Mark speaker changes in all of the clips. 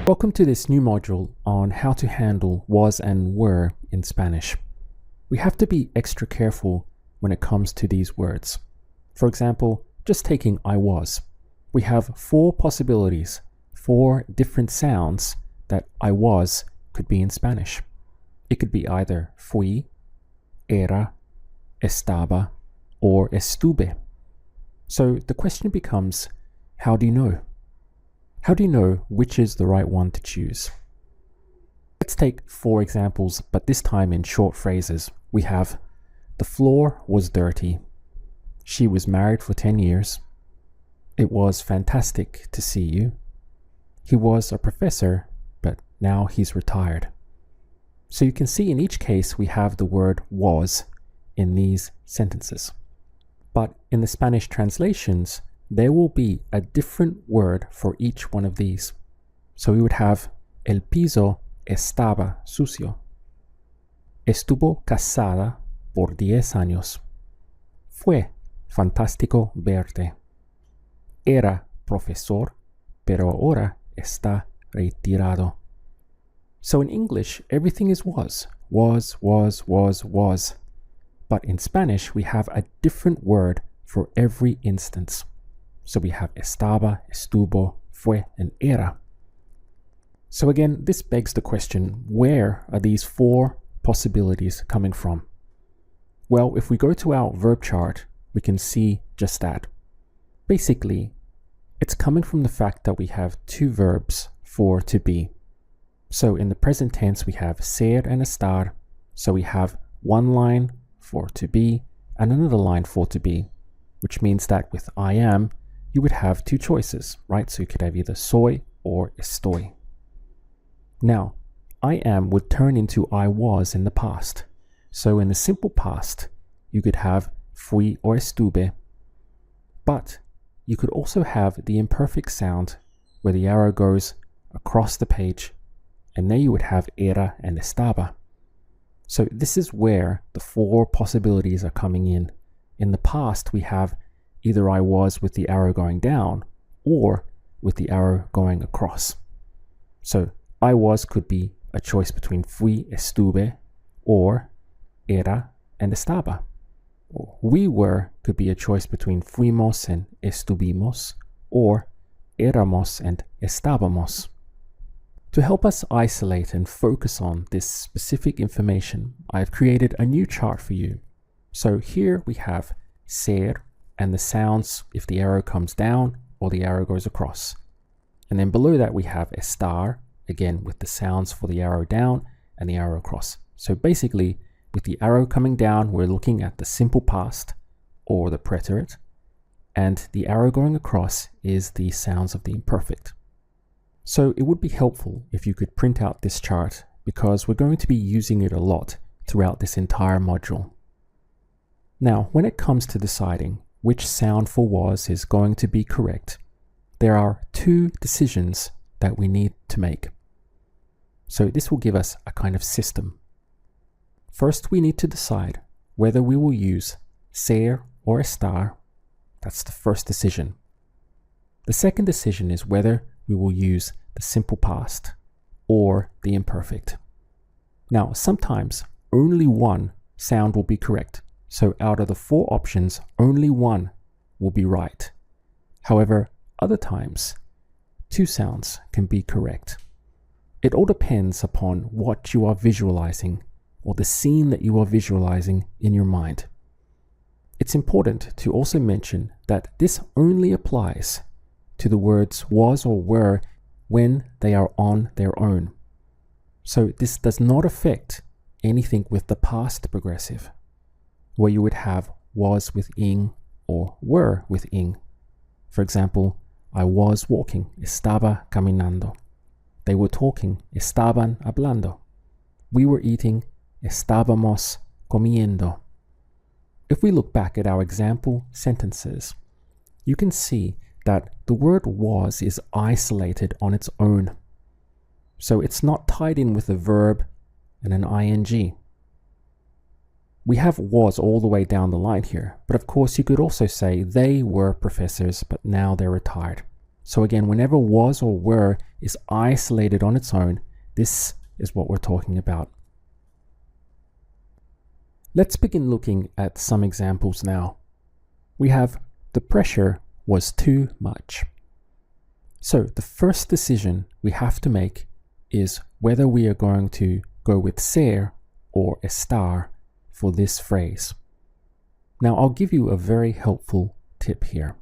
Speaker 1: Welcome to this new module on how to handle was and were in Spanish. We have to be extra careful when it comes to these words. For example, just taking I was. We have four possibilities, four different sounds that I was could be in Spanish. It could be either fui, era, estaba, or estuve. So the question becomes, how do you know? How do you know which is the right one to choose? Let's take four examples, but this time in short phrases. We have, the floor was dirty. She was married for 10 years. It was fantastic to see you. He was a professor, but now he's retired. So you can see in each case we have the word was in these sentences. But in the Spanish translations, there will be a different word for each one of these. So we would have el piso estaba sucio. Estuvo casada por 10 años. Fue fantástico verte. Era profesor, pero ahora está retirado. So in English, everything is was. But in Spanish, we have a different word for every instance. So we have estaba, estuvo, fue, and era. So again, this begs the question, where are these four possibilities coming from? Well, if we go to our verb chart, we can see just that. Basically, it's coming from the fact that we have two verbs for to be. So in the present tense, we have ser and estar. So we have one line for to be and another line for to be, which means that with I am, you would have two choices, right? So you could have either soy or estoy. Now, I am would turn into I was in the past. So in the simple past, you could have fui or estuve, but you could also have the imperfect sound where the arrow goes across the page, and there you would have era and estaba. So this is where the four possibilities are coming in. In the past, we have either I was with the arrow going down or with the arrow going across. So I was could be a choice between fui, estuve, or era and estaba. We were could be a choice between fuimos and estuvimos, or éramos and estábamos. To help us isolate and focus on this specific information, I've created a new chart for you. So here we have ser and the sounds if the arrow comes down or the arrow goes across. And then below that we have estar, again with the sounds for the arrow down and the arrow across. So basically, with the arrow coming down, we're looking at the simple past or the preterite, and the arrow going across is the sounds of the imperfect. So it would be helpful if you could print out this chart because we're going to be using it a lot throughout this entire module. Now, when it comes to deciding which sound for was is going to be correct, there are two decisions that we need to make. So this will give us a kind of system. First, we need to decide whether we will use ser or estar. That's the first decision. The second decision is whether we will use the simple past or the imperfect. Now, sometimes only one sound will be correct. So out of the four options, only one will be right. However, other times, two sounds can be correct. It all depends upon what you are visualizing or the scene that you are visualizing in your mind. It's important to also mention that this only applies to the words was or were when they are on their own. So this does not affect anything with the past progressive, where you would have was with ing or were with ing. For example, I was walking, estaba caminando. They were talking, estaban hablando. We were eating, estábamos comiendo. If we look back at our example sentences, you can see that the word was is isolated on its own. So it's not tied in with a verb and an ing. We have was all the way down the line here, but of course you could also say they were professors, but now they're retired. So again, whenever was or were is isolated on its own, this is what we're talking about. Let's begin looking at some examples now. We have the pressure was too much. So the first decision we have to make is whether we are going to go with ser or estar for this phrase. Now I'll give you a very helpful tip here.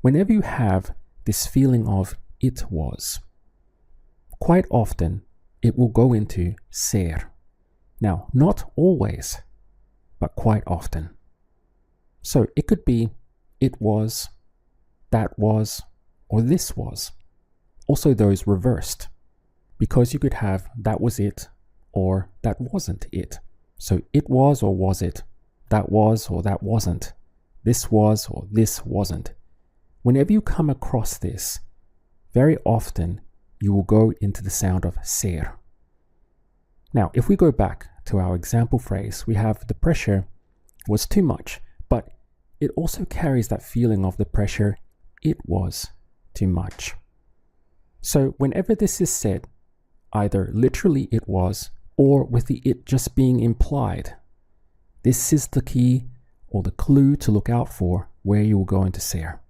Speaker 1: Whenever you have this feeling of it was, quite often it will go into ser. Now, not always, but quite often. So it could be it was, that was, or this was. Also those reversed, because you could have that was it or that wasn't it. So it was or was it, that was or that wasn't, this was or this wasn't. Whenever you come across this, very often you will go into the sound of ser. Now, if we go back to our example phrase, we have the pressure was too much, but it also carries that feeling of the pressure, it was too much. So whenever this is said, either literally it was, or with the it just being implied, this is the key or the clue to look out for where you will go into ser.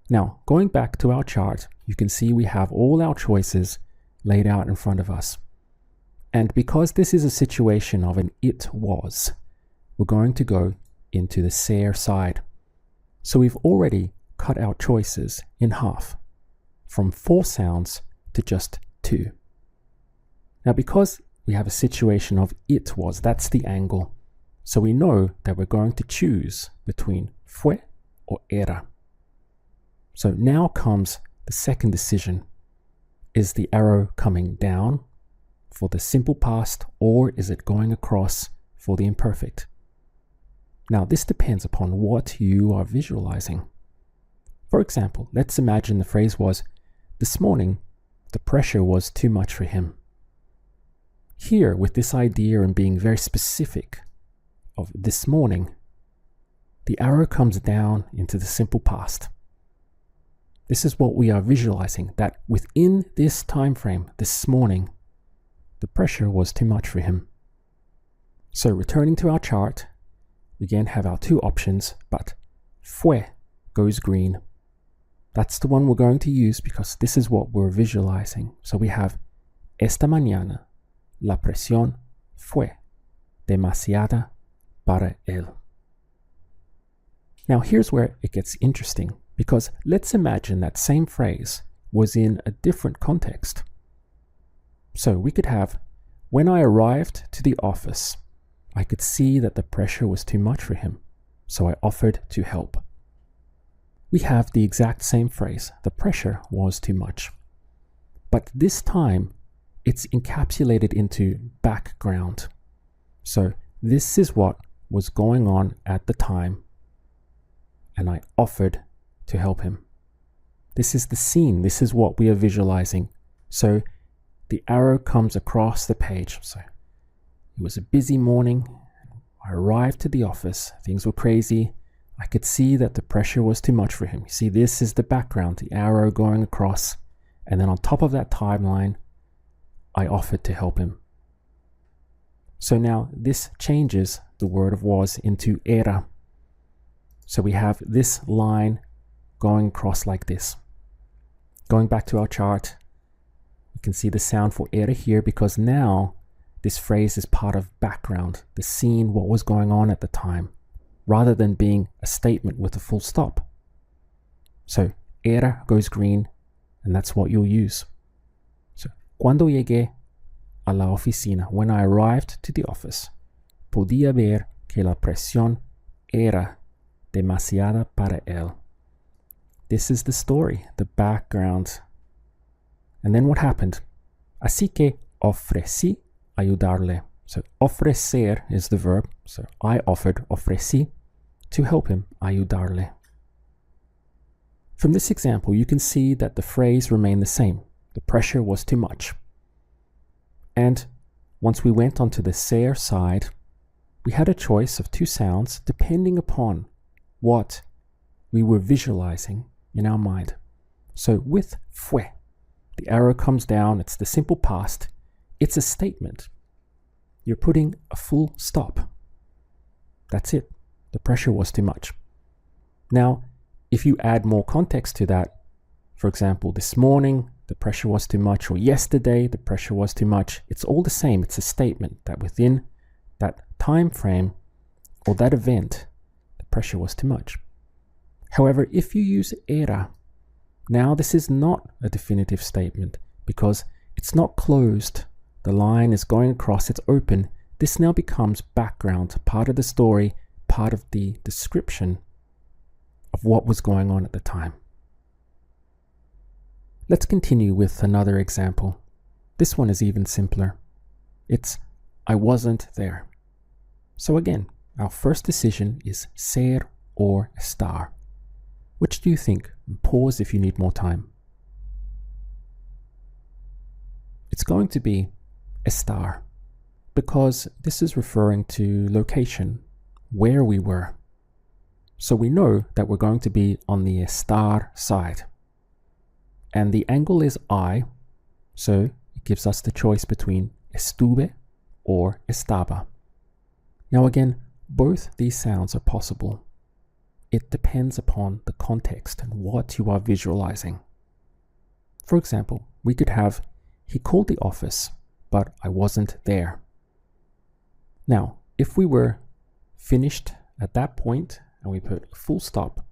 Speaker 1: Now, going back to our chart, you can see we have all our choices laid out in front of us. And because this is a situation of an it was, we're going to go into the ser side. So we've already cut our choices in half, from 4 sounds to just 2. Now, because we have a situation of it was, that's the angle. So we know that we're going to choose between fue or era. So now comes the second decision. Is the arrow coming down for the simple past, or is it going across for the imperfect? Now, this depends upon what you are visualizing. For example, let's imagine the phrase was, this morning, the pressure was too much for him. Here, with this idea and being very specific of this morning, the arrow comes down into the simple past. This is what we are visualizing, that within this time frame, this morning, the pressure was too much for him. So returning to our chart, we again have our 2 options, but fue goes green. That's the one we're going to use because this is what we're visualizing. So we have esta mañana, la presión fue demasiada para él. Now here's where it gets interesting, because let's imagine that same phrase was in a different context. So we could have, when I arrived to the office, I could see that the pressure was too much for him, so I offered to help. We have the exact same phrase, the pressure was too much. But this time, it's encapsulated into background. So this is what was going on at the time, and I offered to help him. This is the scene, this is what we are visualizing. So the arrow comes across the page. So it was a busy morning. I arrived to the office. Things were crazy. I could see that the pressure was too much for him. You see, this is the background, the arrow going across. And then on top of that timeline, I offered to help him. So now this changes the word of was into era. So we have this line going across like this. Going back to our chart, you can see the sound for era here because now this phrase is part of background, the scene, what was going on at the time, rather than being a statement with a full stop. So era goes green, and that's what you'll use. So cuando llegué a la oficina, when I arrived to the office, podía ver que la presión era demasiada para él. This is the story, the background. And then what happened? Así que ofrecí ayudarle. So ofrecer is the verb. So I offered, ofrecí, to help him, ayudarle. From this example, you can see that the phrase remained the same. The pressure was too much. And once we went onto the ser side, we had a choice of 2 sounds depending upon what we were visualizing in our mind. So with fue, the arrow comes down, it's the simple past, it's a statement. You're putting a full stop. That's it. The pressure was too much. Now, if you add more context to that, for example, this morning, the pressure was too much, or yesterday, the pressure was too much, it's all the same. It's a statement that within that time frame or that event, the pressure was too much. However, if you use era, now this is not a definitive statement because it's not closed. The line is going across, it's open. This now becomes background, part of the story, part of the description of what was going on at the time. Let's continue with another example. This one is even simpler. It's I wasn't there. So again, our first decision is ser or estar. Which do you think? Pause if you need more time. It's going to be estar because this is referring to location, where we were. So we know that we're going to be on the estar side. And the angle is I, so it gives us the choice between estuve or estaba. Now again, both these sounds are possible. It depends upon the context and what you are visualizing. For example, we could have, he called the office, but I wasn't there. Now, if we were finished at that point and we put a full stop,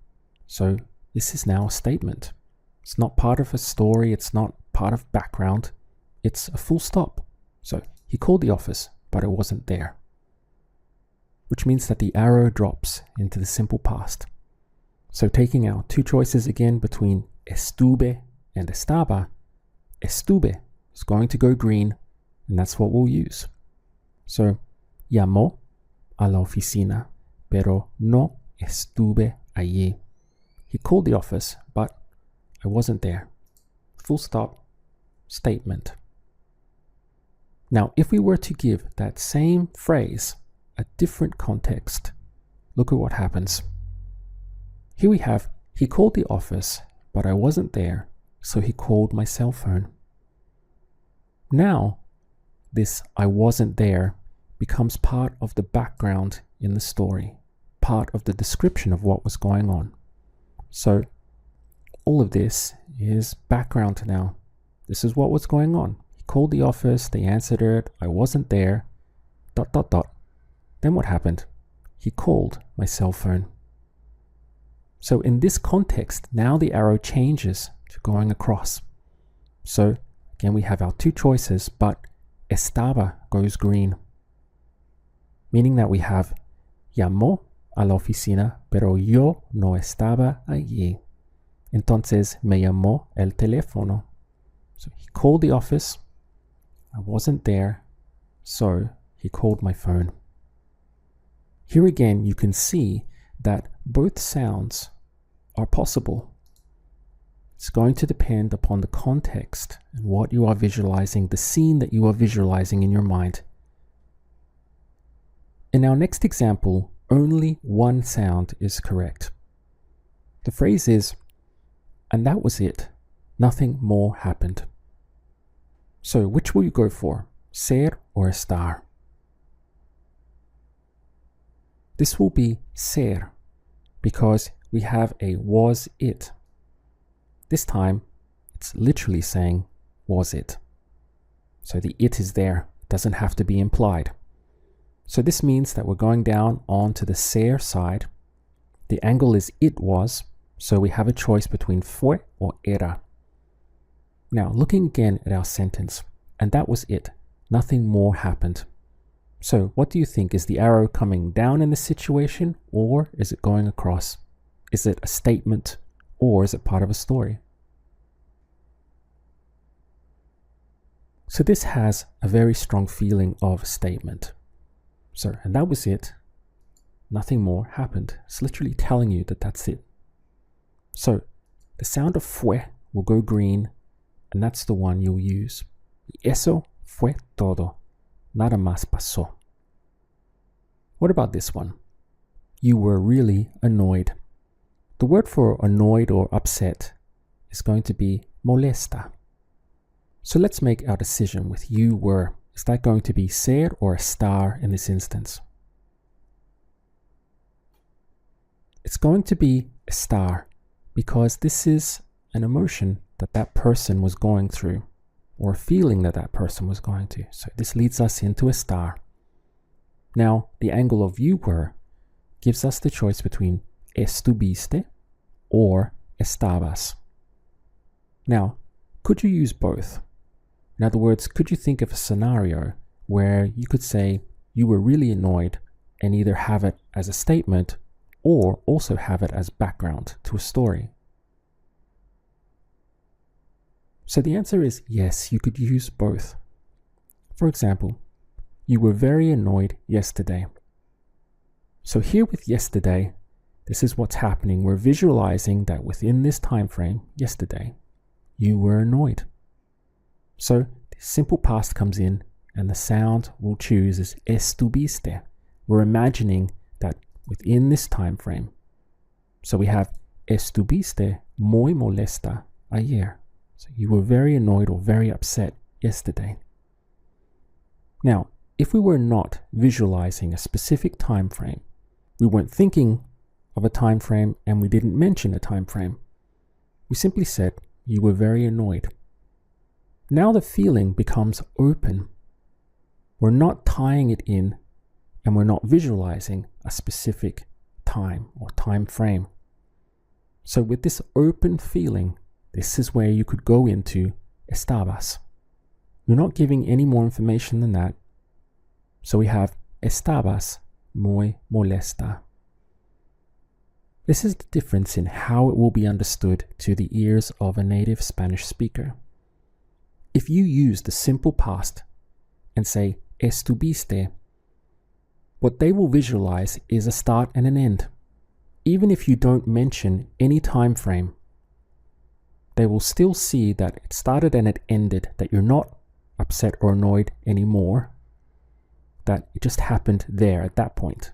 Speaker 1: so this is now a statement. It's not part of a story, it's not part of background, it's a full stop. So he called the office, but I wasn't there. Which means that the arrow drops into the simple past. So taking our two choices again between estuve and estaba, estuve is going to go green, and that's what we'll use. So, llamó a la oficina, pero no estuve allí. He called the office, but I wasn't there. Full stop, statement. Now, if we were to give that same phrase a different context, look at what happens. Here we have, he called the office, but I wasn't there, so he called my cell phone. Now, this I wasn't there becomes part of the background in the story, part of the description of what was going on. So, all of this is background now. This is what was going on. He called the office, they answered it, I wasn't there, ... Then what happened? He called my cell phone. So in this context, now the arrow changes to going across. So again, we have our two choices, but estaba goes green, meaning that we have llamó a la oficina, pero yo no estaba allí. Entonces me llamó el teléfono. So he called the office, I wasn't there, so he called my phone. Here again, you can see that both sounds are possible. It's going to depend upon the context and what you are visualizing, the scene that you are visualizing in your mind. In our next example, only one sound is correct. The phrase is, and that was it. Nothing more happened. So which will you go for? Ser or estar? This will be ser because we have a was it. This time it's literally saying was it. So the it is there, it doesn't have to be implied. So this means that we're going down onto the ser side. The angle is it was, so we have a choice between fue or era. Now looking again at our sentence, and that was it. Nothing more happened. So what do you think? Is the arrow coming down in this situation, or is it going across? Is it a statement, or is it part of a story? So this has a very strong feeling of statement. So, and that was it. Nothing more happened. It's literally telling you that that's it. So the sound of fue will go green, and that's the one you'll use. Y eso fue todo. Nada más pasó. What about this one? You were really annoyed. The word for annoyed or upset is going to be molesta. So let's make our decision with you were. Is that going to be ser or estar in this instance? It's going to be estar because this is an emotion that that person was going through, or a feeling that that person was going to. So this leads us into estar. Now, the angle of you were gives us the choice between estuviste or estabas. Now, could you use both? In other words, could you think of a scenario where you could say you were really annoyed and either have it as a statement or also have it as background to a story? So the answer is yes, you could use both. For example, you were very annoyed yesterday. So here with yesterday, this is what's happening. We're visualizing that within this time frame, yesterday, you were annoyed. So the simple past comes in and the sound we'll choose is estuviste. We're imagining that within this time frame. So we have estuviste muy molesta ayer. So you were very annoyed or very upset yesterday. Now, if we were not visualizing a specific time frame, we weren't thinking of a time frame and we didn't mention a time frame, we simply said you were very annoyed. Now the feeling becomes open. We're not tying it in and we're not visualizing a specific time or time frame. So with this open feeling, this is where you could go into estabas. You're not giving any more information than that. So we have estabas muy molesta. This is the difference in how it will be understood to the ears of a native Spanish speaker. If you use the simple past and say estuviste, what they will visualize is a start and an end. Even if you don't mention any time frame, they will still see that it started and it ended, that you're not upset or annoyed anymore, that it just happened there at that point,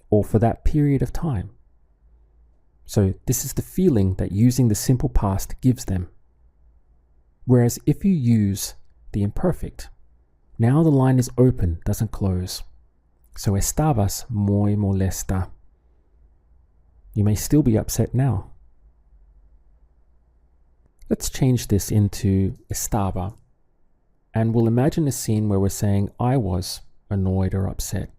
Speaker 1: or for that period of time. So this is the feeling that using the simple past gives them. Whereas if you use the imperfect, now the line is open, doesn't close. So estabas muy molesta. You may still be upset now. Let's change this into estaba, and we'll imagine a scene where we're saying I was annoyed or upset.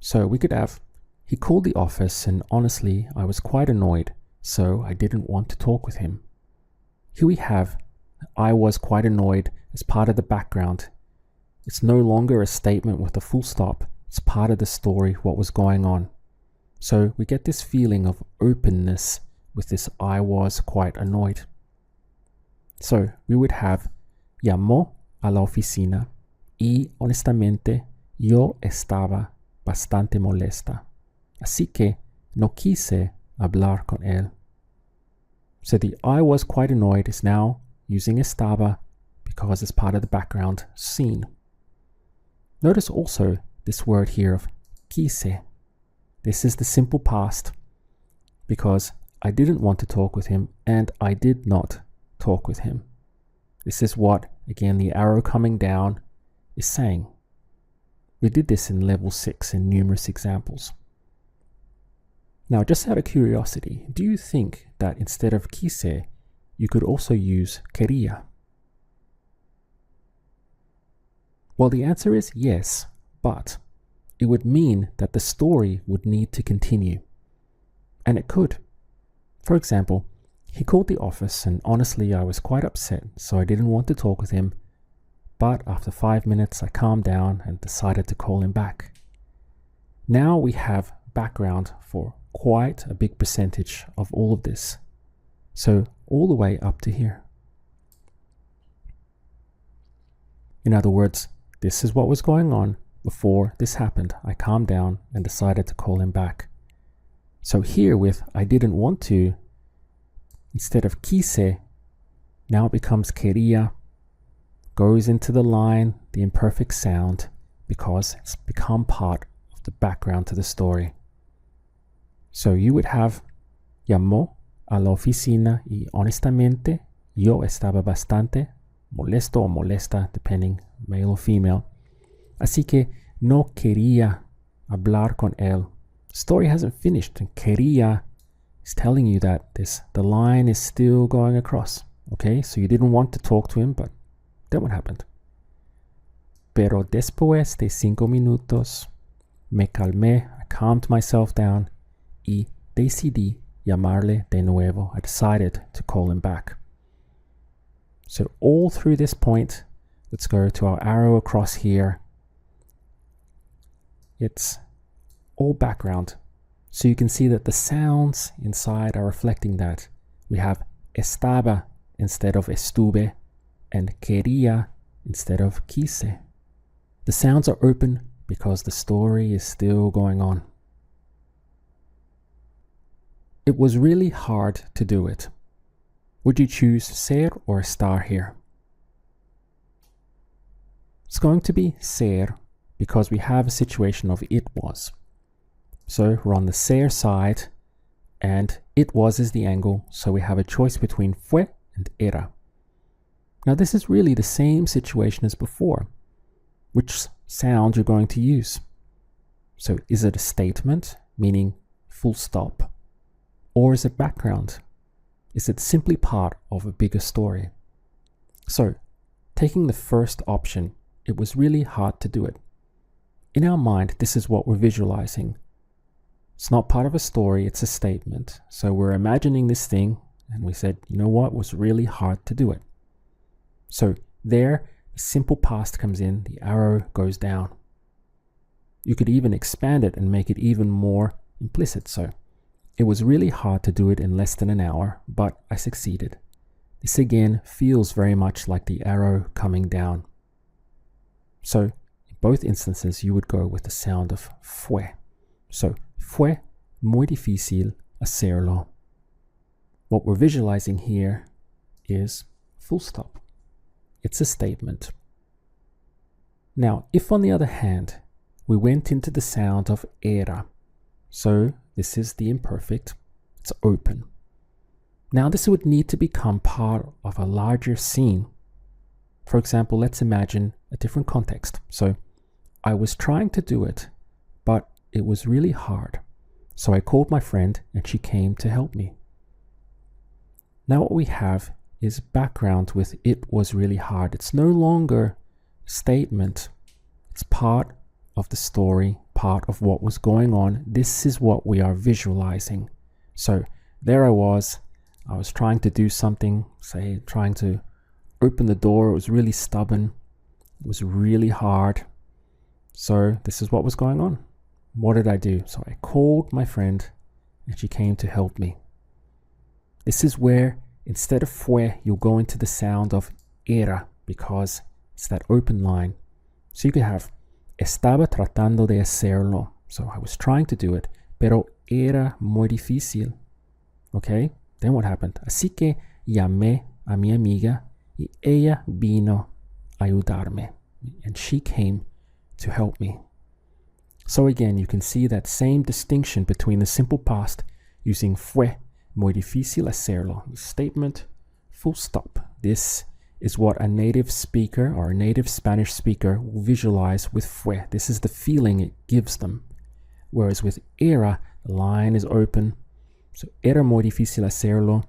Speaker 1: So we could have, he called the office and honestly I was quite annoyed, so I didn't want to talk with him. Here we have I was quite annoyed as part of the background. It's no longer a statement with a full stop. It's part of the story, what was going on. So we get this feeling of openness with this I was quite annoyed. So we would have llamó a la oficina y honestamente yo estaba bastante molesta. Así que no quise hablar con él. So the I was quite annoyed is now using estaba because it's part of the background scene. Notice also this word here of quise. This is the simple past because I didn't want to talk with him and I did not talk with him. This is what, again, the arrow coming down is saying. We did this in level 6 in numerous examples. Now, just out of curiosity, do you think that instead of quise, you could also use quería? Well, the answer is yes, but it would mean that the story would need to continue. And it could. For example, he called the office and honestly I was quite upset, so I didn't want to talk with him. But after 5 minutes I calmed down and decided to call him back. Now we have background for quite a big percentage of all of this. So all the way up to here. In other words, this is what was going on before this happened. I calmed down and decided to call him back. So here with I didn't want to, instead of quise, now it becomes quería, goes into the line, the imperfect sound, because it's become part of the background to the story. So you would have llamó a la oficina y honestamente yo estaba bastante molesto o molesta, depending male or female. Así que no quería hablar con él. Story hasn't finished, and quería is telling you that the line is still going across. Okay, so you didn't want to talk to him, but then what happened? Pero después de 5 minutos, me calmé, I calmed myself down, y decidí llamarle de nuevo. I decided to call him back. So all through this point, let's go to our arrow across here. It's all background. So you can see that the sounds inside are reflecting that. We have estaba instead of estuve and quería instead of quise. The sounds are open because the story is still going on. It was really hard to do it. Would you choose ser or estar here? It's going to be ser because we have a situation of it was. So we're on the ser side and it was is the angle, so we have a choice between fue and era. Now this is really the same situation as before. Which sound you're going to use? So is it a statement, meaning full stop? Or is it background? Is it simply part of a bigger story? So, taking the first option, it was really hard to do it. In our mind, this is what we're visualizing. It's not part of a story, it's a statement. So we're imagining this thing, and we said, you know what, it was really hard to do it. So there, the simple past comes in, the arrow goes down. You could even expand it and make it even more implicit. So it was really hard to do it in less than an hour, but I succeeded. This again feels very much like the arrow coming down. So in both instances, you would go with the sound of fue. So fue muy difícil hacerlo. What we're visualizing here is full stop. It's a statement. Now, if on the other hand, we went into the sound of era, so this is the imperfect, it's open. Now this would need to become part of a larger scene. For example, let's imagine a different context. So I was trying to do it, but it was really hard. So I called my friend and she came to help me. Now what we have is background with it was really hard. It's no longer a statement. It's part of the story, part of what was going on. This is what we are visualizing. So there I was trying to do something, say trying to open the door. It was really stubborn. It was really hard. So this is what was going on. What did I do? So I called my friend and she came to help me. This is where instead of fue, you'll go into the sound of era because it's that open line. So you could have estaba tratando de hacerlo. So I was trying to do it, pero era muy difícil. Okay, then what happened? Así que llamé a mi amiga y ella vino a ayudarme. And she came to help me. So again, you can see that same distinction between the simple past using fue, muy difícil hacerlo. Statement, full stop. This is what a native speaker or a native Spanish speaker will visualize with fue. This is the feeling it gives them. Whereas with era, the line is open. So era muy difícil hacerlo.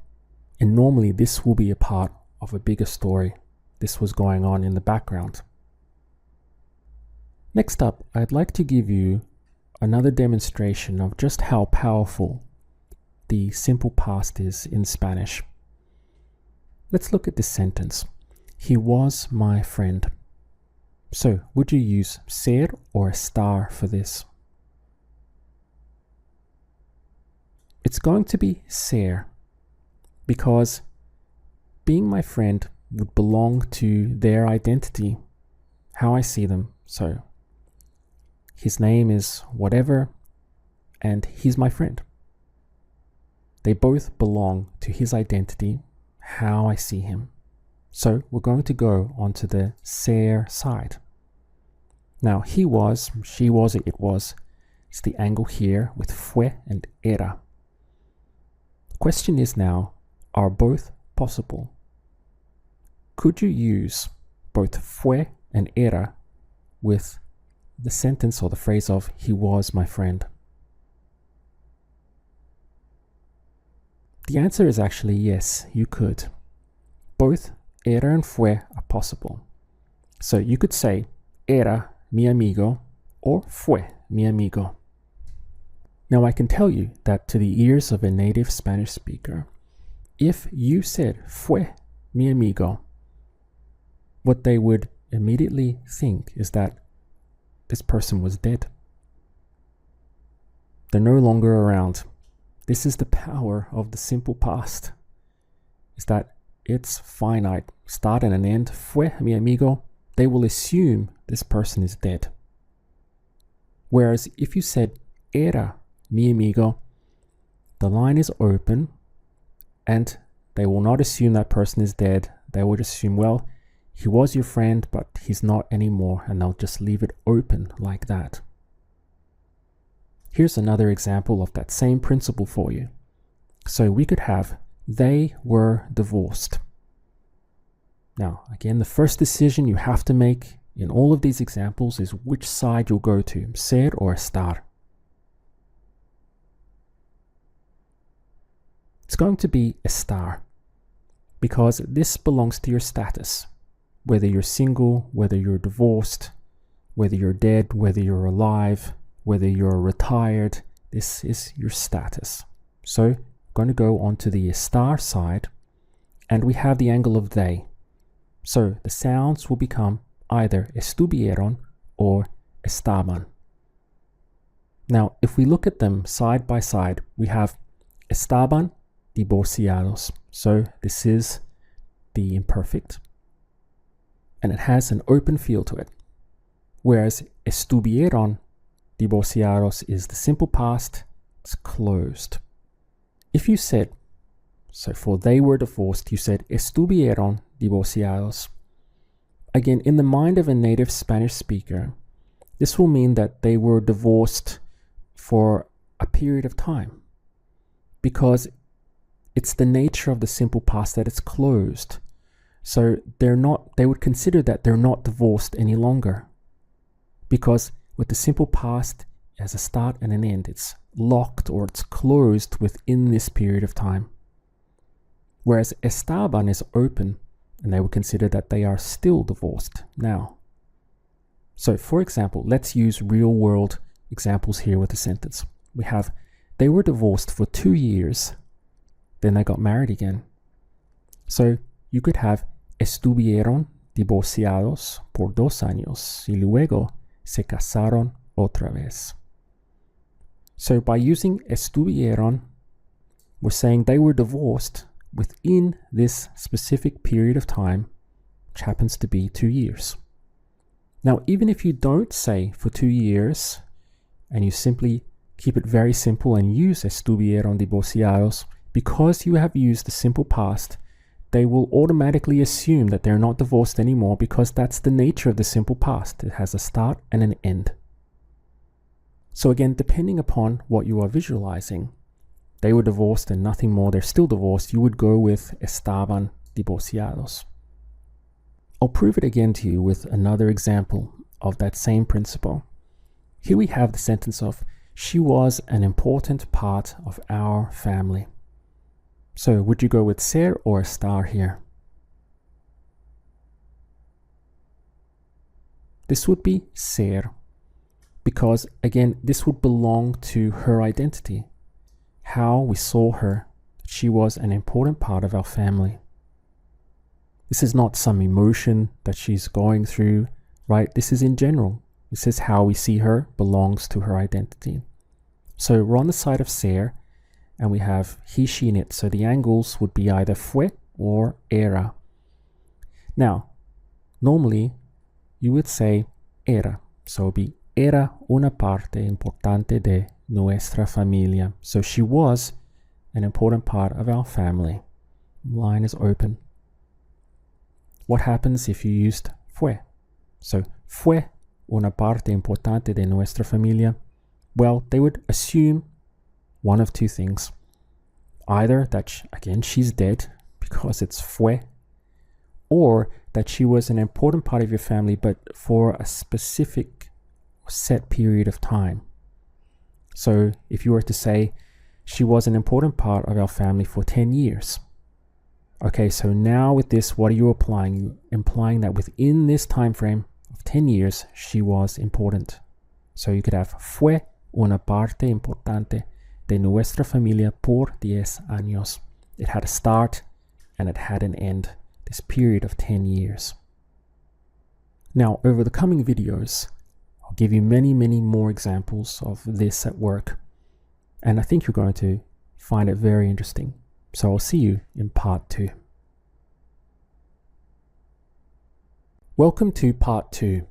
Speaker 1: And normally this will be a part of a bigger story. This was going on in the background. Next up, I'd like to give you another demonstration of just how powerful the simple past is in Spanish. Let's look at this sentence. He was my friend. So, would you use ser or estar for this? It's going to be ser because being my friend would belong to their identity, how I see them. So, his name is whatever, and he's my friend. They both belong to his identity, how I see him. So we're going to go onto the ser side. Now he was, she was, it was. It's the angle here with fue and era. Question is now, are both possible? Could you use both fue and era with the sentence or the phrase of he was my friend? The answer is actually yes, you could. Both era and fue are possible. So you could say era mi amigo or fue mi amigo. Now I can tell you that to the ears of a native Spanish speaker, if you said fue mi amigo, what they would immediately think is that this person was dead. They're no longer around. This is the power of the simple past, is that it's finite, start and an end. Fue mi amigo, they will assume this person is dead. Whereas if you said era mi amigo, the line is open and they will not assume that person is dead. They would assume, well, he was your friend, but he's not anymore, and they'll just leave it open like that. Here's another example of that same principle for you. So we could have they were divorced. Now, again, the first decision you have to make in all of these examples is which side you'll go to, ser or estar. It's going to be estar because this belongs to your status. Whether you're single, whether you're divorced, whether you're dead, whether you're alive, whether you're retired, this is your status. So I'm going to go on to the estar side, and we have the angle of they. So the sounds will become either estuvieron or estaban. Now, if we look at them side by side, we have estaban divorciados. So this is the imperfect, and it has an open feel to it. Whereas estuvieron divorciados is the simple past, it's closed. If you said, so for they were divorced, you said estuvieron divorciados. Again, in the mind of a native Spanish speaker, this will mean that they were divorced for a period of time, because it's the nature of the simple past that it's closed. So they would consider that they're not divorced any longer, because with the simple past as a start and an end, it's locked or it's closed within this period of time. Whereas estaban is open, and they would consider that they are still divorced now. So for example, let's use real world examples here with the sentence. We have, they were divorced for 2 years, then they got married again. So you could have estuvieron divorciados por 2 años y luego se casaron otra vez. So by using estuvieron, we're saying they were divorced within this specific period of time, which happens to be 2 years. Now, even if you don't say for 2 years, and you simply keep it very simple and use estuvieron divorciados, because you have used the simple past, they will automatically assume that they're not divorced anymore, because that's the nature of the simple past. It has a start and an end. So again, depending upon what you are visualizing, they were divorced and nothing more, they're still divorced, you would go with estaban divorciados. I'll prove it again to you with another example of that same principle. Here we have the sentence of, she was an important part of our family. So would you go with ser or estar here? This would be ser, because again, this would belong to her identity, how we saw her. She was an important part of our family. This is not some emotion that she's going through, right? This is in general. This is how we see her, belongs to her identity. So we're on the side of ser, and we have he, she, and it. So the angles would be either fue or era. Now, normally you would say era. So it would be era una parte importante de nuestra familia. So she was an important part of our family. Line is open. What happens if you used fue? So fue una parte importante de nuestra familia. Well, they would assume one of two things. either that, again, she's dead because it's fue, or that she was an important part of your family, but for a specific set period of time. So if you were to say, she was an important part of our family for 10 years. Okay, so now with this, what are you applying? You're implying that within this time frame of 10 years, she was important. So you could have, fue una parte importante de nuestra familia por 10 años. It had a start and it had an end, this period of 10 years. Now, over the coming videos, I'll give you many, many more examples of this at work. And I think you're going to find it very interesting. So I'll see you in part 2. Welcome to part 2.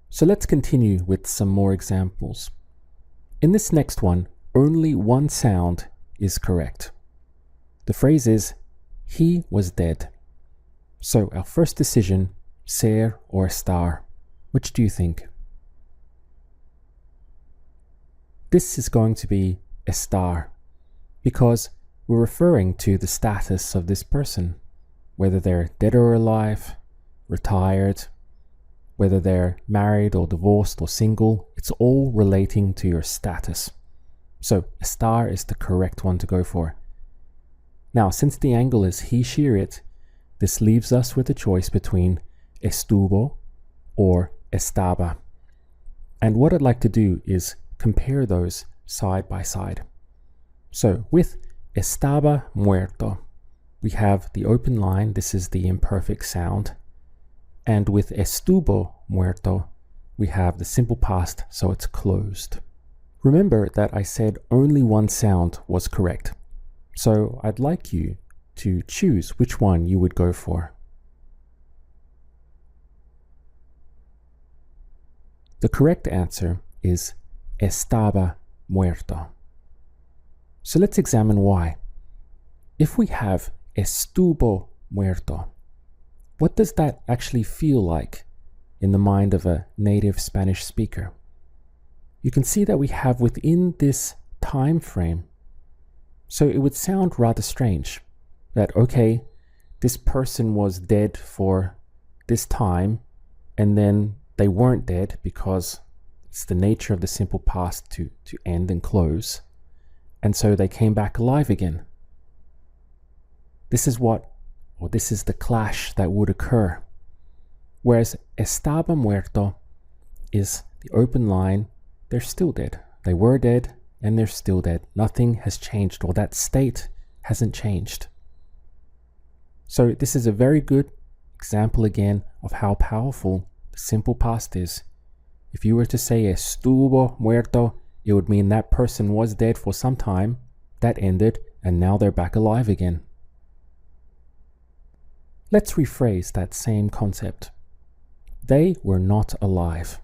Speaker 1: So let's continue with some more examples. In this next one, only one sound is correct. The phrase is, he was dead. So our first decision, ser or estar. Which do you think? This is going to be estar, because we're referring to the status of this person, whether they're dead or alive, retired, whether they're married or divorced or single. It's all relating to your status. So estar is the correct one to go for. Now, since the angle is he, she, or it, this leaves us with a choice between estuvo or estaba. And what I'd like to do is compare those side by side. So with estaba muerto, we have the open line. This is the imperfect sound. And with estuvo muerto, we have the simple past, so it's closed. Remember that I said only one sound was correct. So I'd like you to choose which one you would go for. The correct answer is estaba muerto. So let's examine why. If we have estuvo muerto, what does that actually feel like in the mind of a native Spanish speaker? You can see that we have within this time frame. So it would sound rather strange that, okay, this person was dead for this time and then they weren't dead because it's the nature of the simple past to end and close. And so they came back alive again. This is the clash that would occur. Whereas estaba muerto is the open line. They're still dead. They were dead and they're still dead. Nothing has changed, or that state hasn't changed. So this is a very good example again of how powerful the simple past is. If you were to say estuvo muerto, it would mean that person was dead for some time, that ended, and now they're back alive again. Let's rephrase that same concept. They were not alive.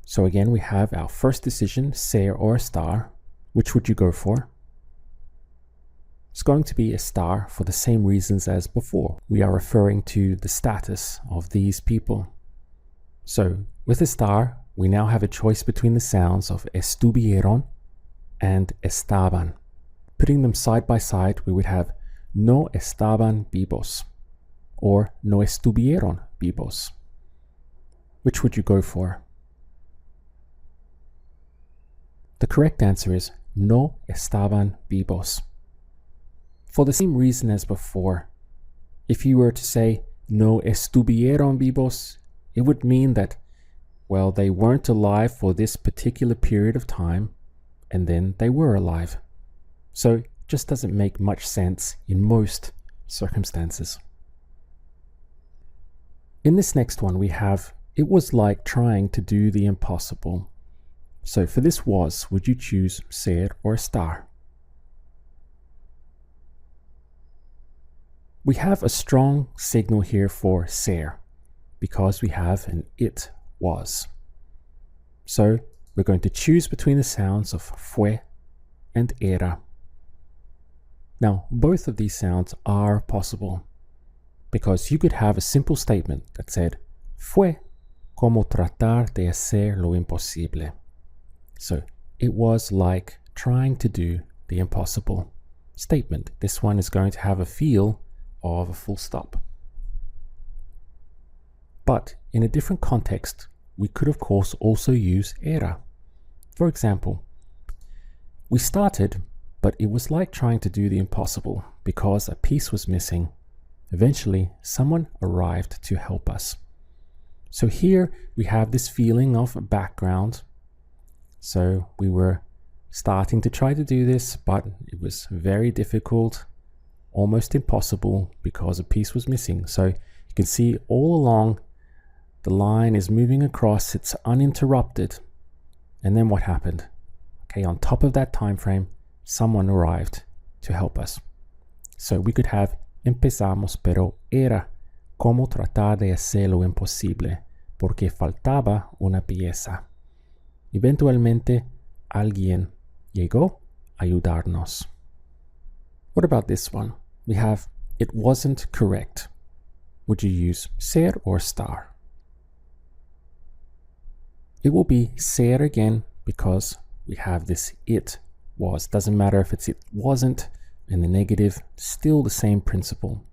Speaker 1: So again, we have our first decision, ser or estar. Which would you go for? It's going to be estar for the same reasons as before. We are referring to the status of these people. So with estar, we now have a choice between the sounds of estuvieron and estaban. Putting them side by side, we would have no estaban vivos or no estuvieron vivos. Which would you go for? The correct answer is no estaban vivos. For the same reason as before, if you were to say no estuvieron vivos, it would mean that, well, they weren't alive for this particular period of time, and then they were alive. So it just doesn't make much sense in most circumstances. In this next one, we have, it was like trying to do the impossible. So for this was, would you choose ser or estar? We have a strong signal here for ser because we have an it was. So we're going to choose between the sounds of fue and era. Now, both of these sounds are possible because you could have a simple statement that said, fue como tratar de hacer lo imposible. So it was like trying to do the impossible. statement. This one is going to have a feel of a full stop. But in a different context, we could of course also use era. For example, we started, but it was like trying to do the impossible because a piece was missing. Eventually, someone arrived to help us. So here we have this feeling of background. So we were starting to try to do this, but it was very difficult, almost impossible because a piece was missing. So you can see all along the line is moving across, it's uninterrupted. And then what happened? Okay, on top of that time frame, someone arrived to help us. So we could have empezamos, pero era como tratar de hacer lo imposible, porque faltaba una pieza. Eventualmente, alguien llegó a ayudarnos. What about this one? We have it wasn't correct. Would you use ser or estar? It will be ser again because we have this it was. Doesn't matter if it's it wasn't and the negative, still the same principle.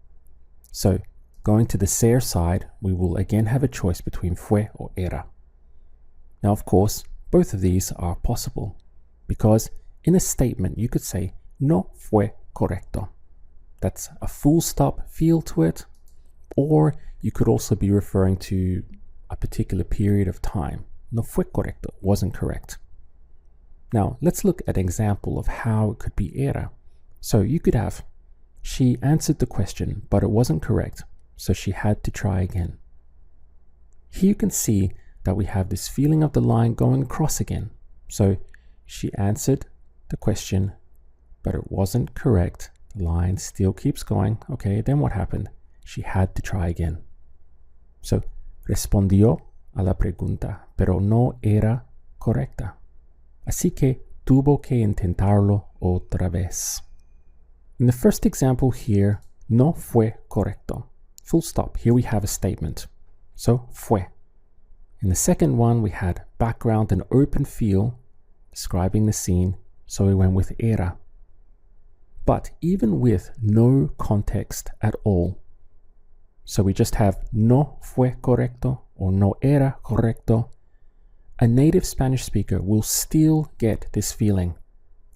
Speaker 1: So going to the ser side, we will again have a choice between fue or era. Now, of course, both of these are possible because in a statement you could say no fue correcto. That's a full stop feel to it, or you could also be referring to a particular period of time. No fue correcto, wasn't correct. Now, let's look at an example of how it could be era. So you could have, she answered the question, but it wasn't correct, so she had to try again. Here you can see that we have this feeling of the line going across again. So she answered the question, but it wasn't correct. The line still keeps going. Okay, then what happened? She had to try again. So, respondió a la pregunta, pero no era correcta. Así que tuvo que intentarlo otra vez. In the first example here, no fue correcto. Full stop. Here we have a statement. So, fue. In the second one, we had background and open feel, describing the scene, so we went with era. But even with no context at all, so we just have no fue correcto or no era correcto, a native Spanish speaker will still get this feeling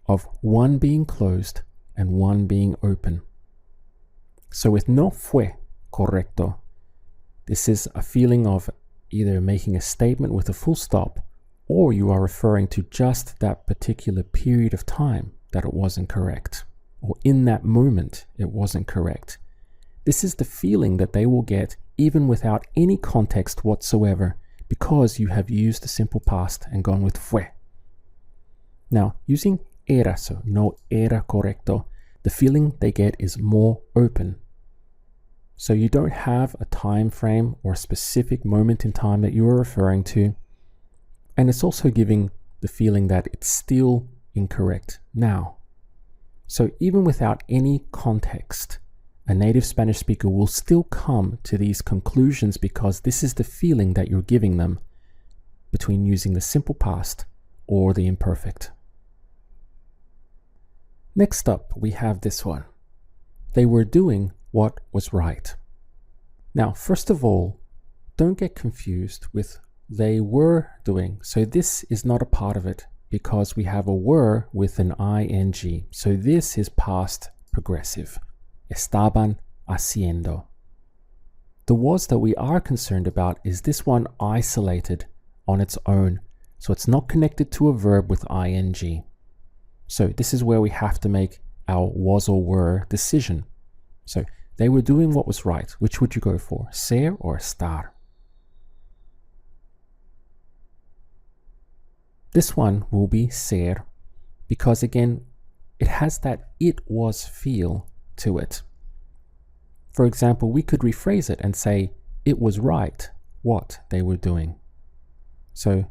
Speaker 1: of one being closed and one being open. So with no fue correcto, this is a feeling of either making a statement with a full stop, or you are referring to just that particular period of time that it wasn't correct, or in that moment it wasn't correct. This is the feeling that they will get even without any context whatsoever, because you have used the simple past and gone with fue. Now, using era, so no era correcto, the feeling they get is more open. So you don't have a time frame or a specific moment in time that you are referring to, and it's also giving the feeling that it's still incorrect now. So even without any context, a native Spanish speaker will still come to these conclusions because this is the feeling that you're giving them between using the simple past or the imperfect. Next up, we have this one. They were doing what was right. Now, first of all, don't get confused with they were doing. So this is not a part of it because we have a were with an ing. So this is past progressive. Estaban haciendo. The was that we are concerned about is this one isolated on its own. So it's not connected to a verb with ing. So this is where we have to make our was or were decision. So they were doing what was right. Which would you go for? Ser or estar? This one will be ser because again, it has that it was feel to it. For example, we could rephrase it and say it was right what they were doing. So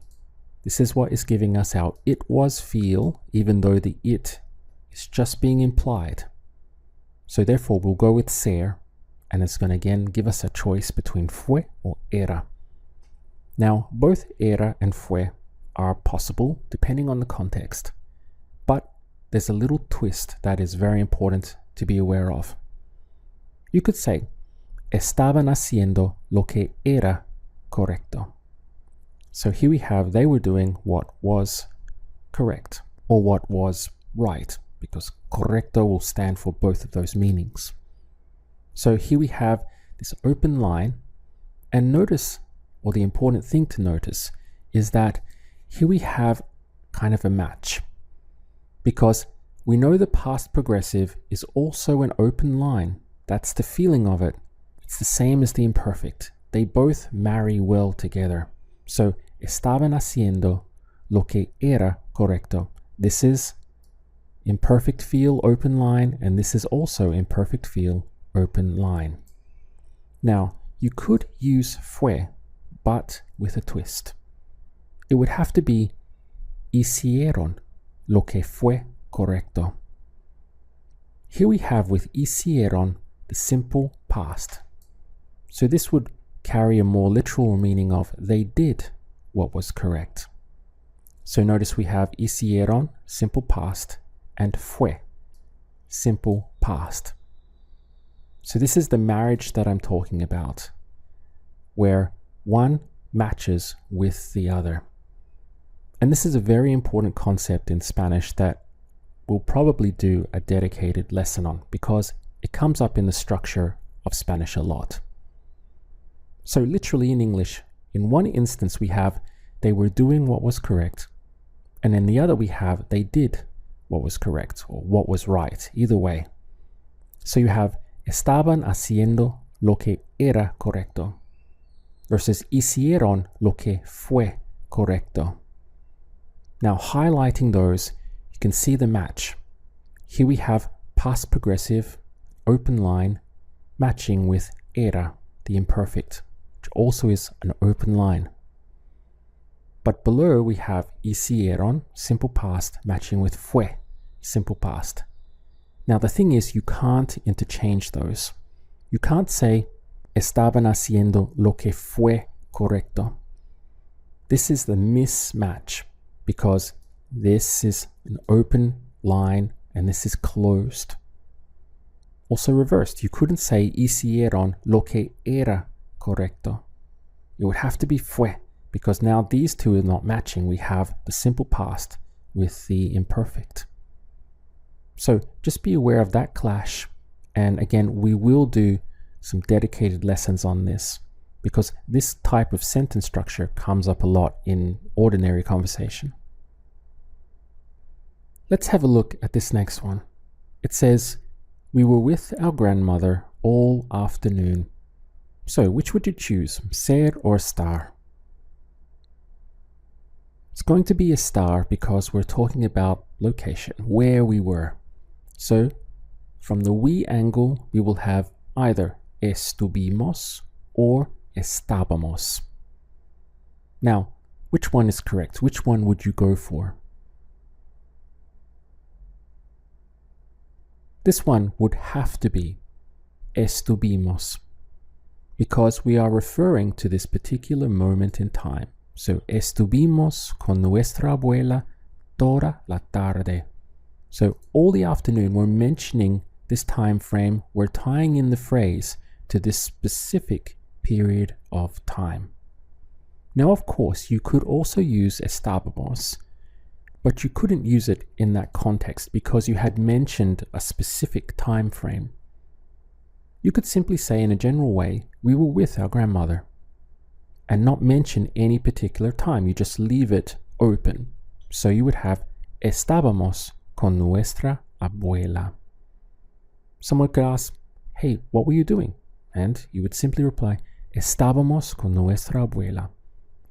Speaker 1: this is what is giving us our it was feel, even though the it is just being implied. So therefore we'll go with ser, and it's going to again give us a choice between fue or era. Now both era and fue are possible depending on the context, but there's a little twist that is very important to be aware of. You could say, estaban haciendo lo que era correcto. So here we have, they were doing what was correct, or what was right, because correcto will stand for both of those meanings. So here we have this open line, and notice, or the important thing to notice, is that here we have kind of a match, because we know the past progressive is also an open line. That's the feeling of it. It's the same as the imperfect. They both marry well together. So, estaban haciendo lo que era correcto. This is imperfect feel, open line, and this is also imperfect feel, open line. Now, you could use fue, but with a twist. It would have to be hicieron lo que fue correcto. Here we have with hicieron the simple past. So this would carry a more literal meaning of they did what was correct. So notice we have hicieron, simple past, and fue, simple past. So this is the marriage that I'm talking about, where one matches with the other. And this is a very important concept in Spanish that we'll probably do a dedicated lesson on, because it comes up in the structure of Spanish a lot. So literally in English, in one instance we have they were doing what was correct, and in the other we have they did what was correct, or what was right, either way. So you have estaban haciendo lo que era correcto versus hicieron lo que fue correcto. Now highlighting those, you can see the match. Here we have past progressive, open line, matching with era, the imperfect, which also is an open line. But below we have hicieron, simple past, matching with fue, simple past. Now the thing is, you can't interchange those. You can't say estaban haciendo lo que fue correcto. This is the mismatch, because this is an open line and this is closed. Also reversed, you couldn't say hicieron lo que era correcto. It would have to be fue, because now these two are not matching. We have the simple past with the imperfect. So just be aware of that clash. And again, we will do some dedicated lessons on this, because this type of sentence structure comes up a lot in ordinary conversation. Let's have a look at this next one. It says, we were with our grandmother all afternoon. So which would you choose, ser or estar? It's going to be estar because we're talking about location, where we were. So from the we angle, we will have either estuvimos or estábamos. Now, which one is correct? Which one would you go for? This one would have to be estuvimos, because we are referring to this particular moment in time. So estuvimos con nuestra abuela toda la tarde. So all the afternoon we're mentioning this time frame, we're tying in the phrase to this specific period of time. Now of course you could also use estábamos, but you couldn't use it in that context because you had mentioned a specific time frame. You could simply say in a general way, we were with our grandmother, and not mention any particular time. You just leave it open. So you would have estábamos con nuestra abuela. Someone could ask, hey, what were you doing? And you would simply reply, estábamos con nuestra abuela.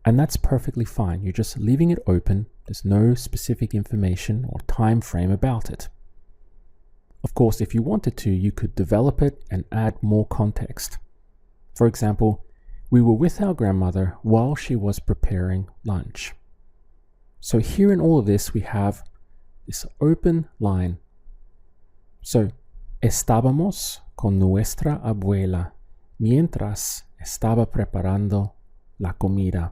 Speaker 1: And that's perfectly fine. You're just leaving it open. There's no specific information or time frame about it. Of course, if you wanted to, you could develop it and add more context. For example, we were with our grandmother while she was preparing lunch. So here in all of this, we have this open line. So, estábamos con nuestra abuela mientras estaba preparando la comida.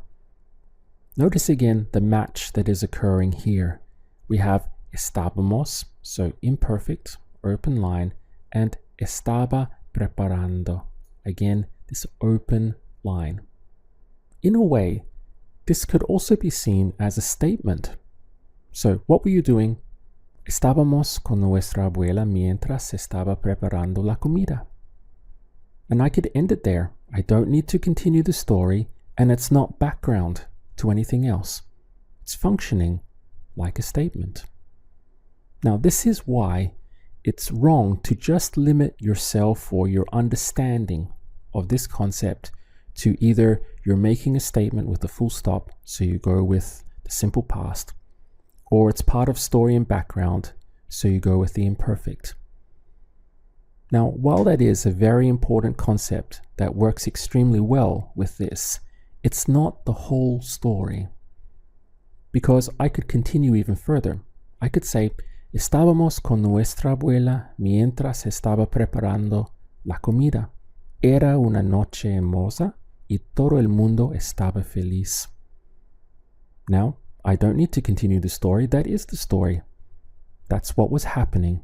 Speaker 1: Notice again the match that is occurring here. We have estábamos, so imperfect, open line, and estaba preparando, again, this open line. In a way, this could also be seen as a statement. So, what were you doing? Estábamos con nuestra abuela mientras estaba preparando la comida. And I could end it there. I don't need to continue the story, and it's not background to anything else. It's functioning like a statement. Now, this is why it's wrong to just limit yourself or your understanding of this concept to either you're making a statement with a full stop, so you go with the simple past, or it's part of story and background, so you go with the imperfect. Now, while that is a very important concept that works extremely well with this, it's not the whole story. Because I could continue even further. I could say, estábamos con nuestra abuela mientras estaba preparando la comida. Era una noche hermosa y todo el mundo estaba feliz. Now, I don't need to continue the story. That is the story. That's what was happening.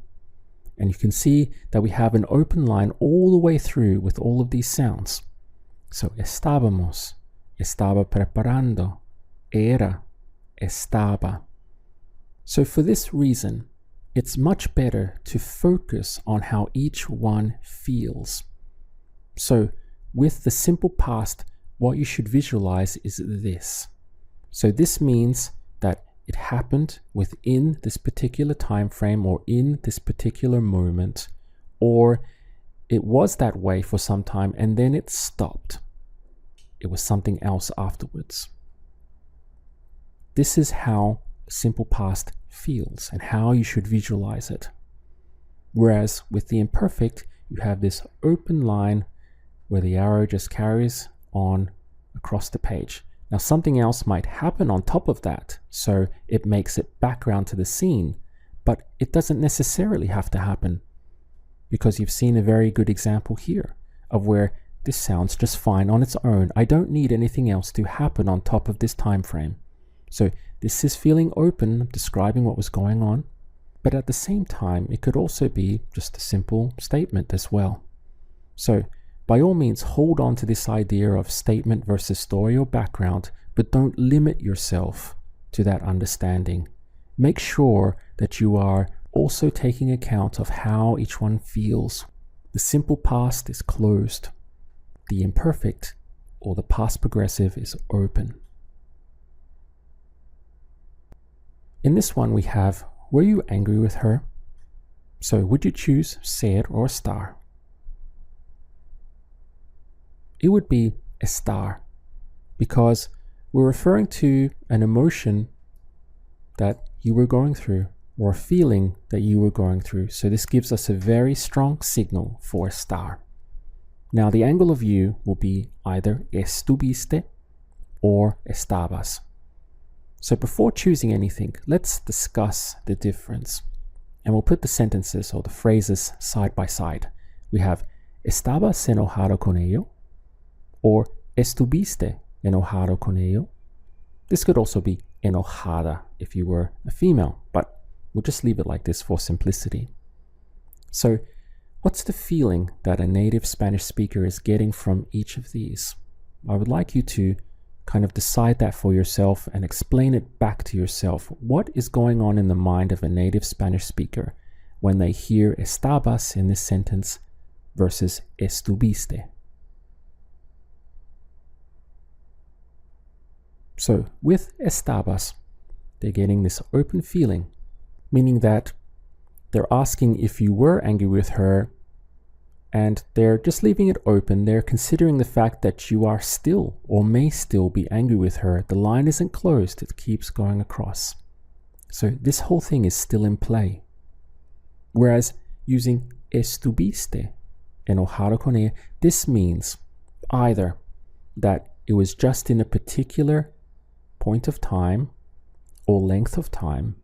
Speaker 1: And you can see that we have an open line all the way through with all of these sounds. So, estábamos, estaba preparando, era, estaba. So for this reason, it's much better to focus on how each one feels. So with the simple past, what you should visualize is this. So this means that it happened within this particular time frame or in this particular moment, or it was that way for some time and then it stopped. It was something else afterwards. This is how simple past feels and how you should visualize it. Whereas with the imperfect, you have this open line where the arrow just carries on across the page. Now something else might happen on top of that, so it makes it background to the scene, but it doesn't necessarily have to happen, because you've seen a very good example here of where this sounds just fine on its own. I don't need anything else to happen on top of this time frame. So this is feeling open, describing what was going on, but at the same time, it could also be just a simple statement as well. So by all means, hold on to this idea of statement versus story or background, but don't limit yourself to that understanding. Make sure that you are also taking account of how each one feels. The simple past is closed. The imperfect or the past progressive is open. In this one we have, were you angry with her? So would you choose ser or estar? It would be estar, because we're referring to an emotion that you were going through or a feeling that you were going through. So this gives us a very strong signal for estar. Now the angle of view will be either estuviste or estabas. So before choosing anything, let's discuss the difference. And we'll put the sentences or the phrases side by side. We have estabas enojado con ello, or estuviste enojado con ello. This could also be enojada if you were a female, but we'll just leave it like this for simplicity. So what's the feeling that a native Spanish speaker is getting from each of these? I would like you to kind of decide that for yourself and explain it back to yourself. What is going on in the mind of a native Spanish speaker when they hear estabas in this sentence versus estuviste? So with estabas, they're getting this open feeling, meaning that they're asking if you were angry with her, and they're just leaving it open. They're considering the fact that you are still or may still be angry with her. The line isn't closed, it keeps going across. So this whole thing is still in play. Whereas using estuviste enojado con ella, this means either that it was just in a particular point of time or length of time,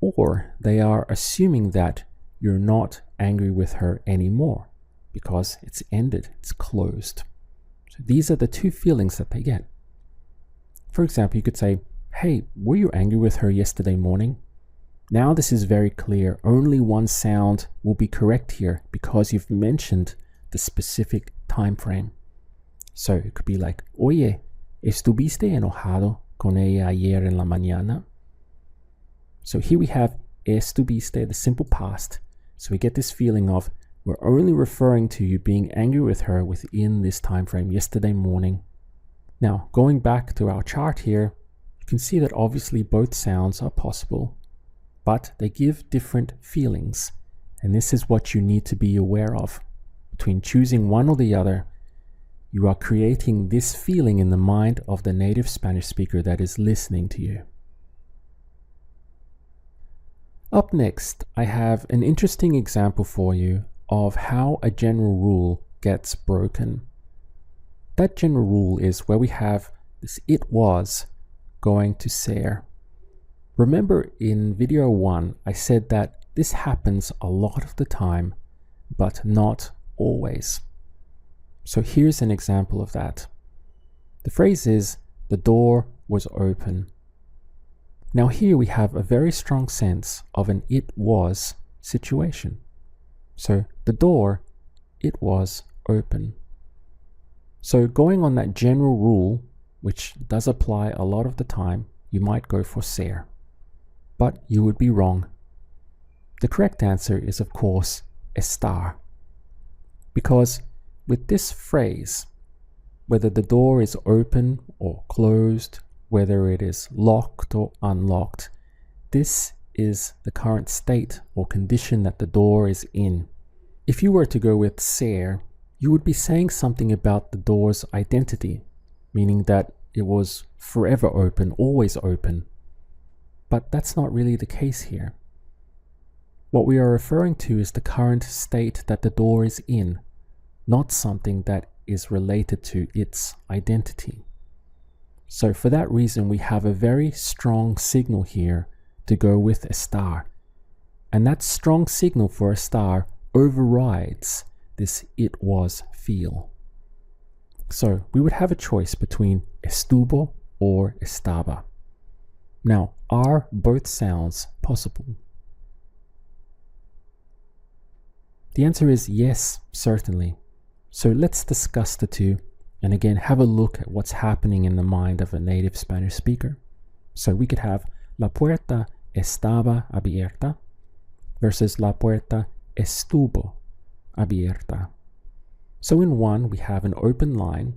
Speaker 1: or they are assuming that you're not angry with her anymore because it's ended, it's closed. So these are the two feelings that they get. For example, you could say, hey, were you angry with her yesterday morning? Now this is very clear. Only one sound will be correct here because you've mentioned the specific time frame. So it could be like, Oye, ¿estuviste enojado con ella ayer en la mañana? So here we have estuviste, the simple past. So we get this feeling of we're only referring to you being angry with her within this time frame, yesterday morning. Now, going back to our chart here, you can see that obviously both sounds are possible, but they give different feelings. And this is what you need to be aware of. Between choosing one or the other, you are creating this feeling in the mind of the native Spanish speaker that is listening to you. Up next, I have an interesting example for you of how a general rule gets broken. That general rule is where we have this it was going to ser. Remember in video 1, I said that this happens a lot of the time, but not always. So here's an example of that. The phrase is, the door was open. Now here we have a very strong sense of an it was situation. So the door, it was open. So going on that general rule, which does apply a lot of the time, you might go for ser. But you would be wrong. The correct answer is of course estar. Because with this phrase, whether the door is open or closed, whether it is locked or unlocked, this is the current state or condition that the door is in. If you were to go with ser, you would be saying something about the door's identity, meaning that it was forever open, always open. But that's not really the case here. What we are referring to is the current state that the door is in, not something that is related to its identity. So for that reason, we have a very strong signal here to go with estar. And that strong signal for estar overrides this it was feel. So we would have a choice between estuvo or estaba. Now, are both sounds possible? The answer is yes, certainly. So let's discuss the two and again have a look at what's happening in the mind of a native Spanish speaker. So we could have la puerta estaba abierta versus la puerta estuvo abierta. So in one we have an open line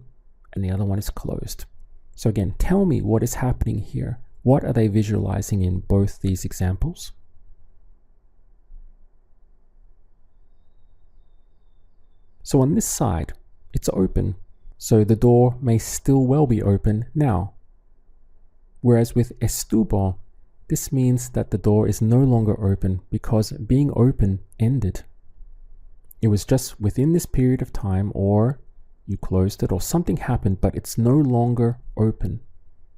Speaker 1: and the other one is closed. So again, tell me what is happening here. What are they visualizing in both these examples? So on this side, it's open. So the door may still well be open now. Whereas with estuvo, this means that the door is no longer open because being open ended. It was just within this period of time, or you closed it or something happened, but it's no longer open.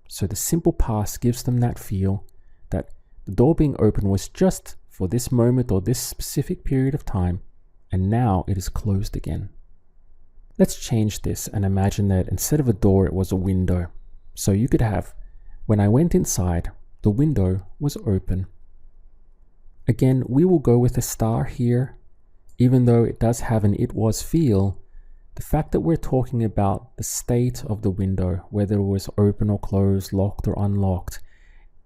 Speaker 1: So the simple past gives them that feel that the door being open was just for this moment or this specific period of time, and now it is closed again. Let's change this and imagine that instead of a door, it was a window. So you could have, when I went inside, the window was open. Again, we will go with estar here. Even though it does have an it was feel, the fact that we're talking about the state of the window, whether it was open or closed, locked or unlocked,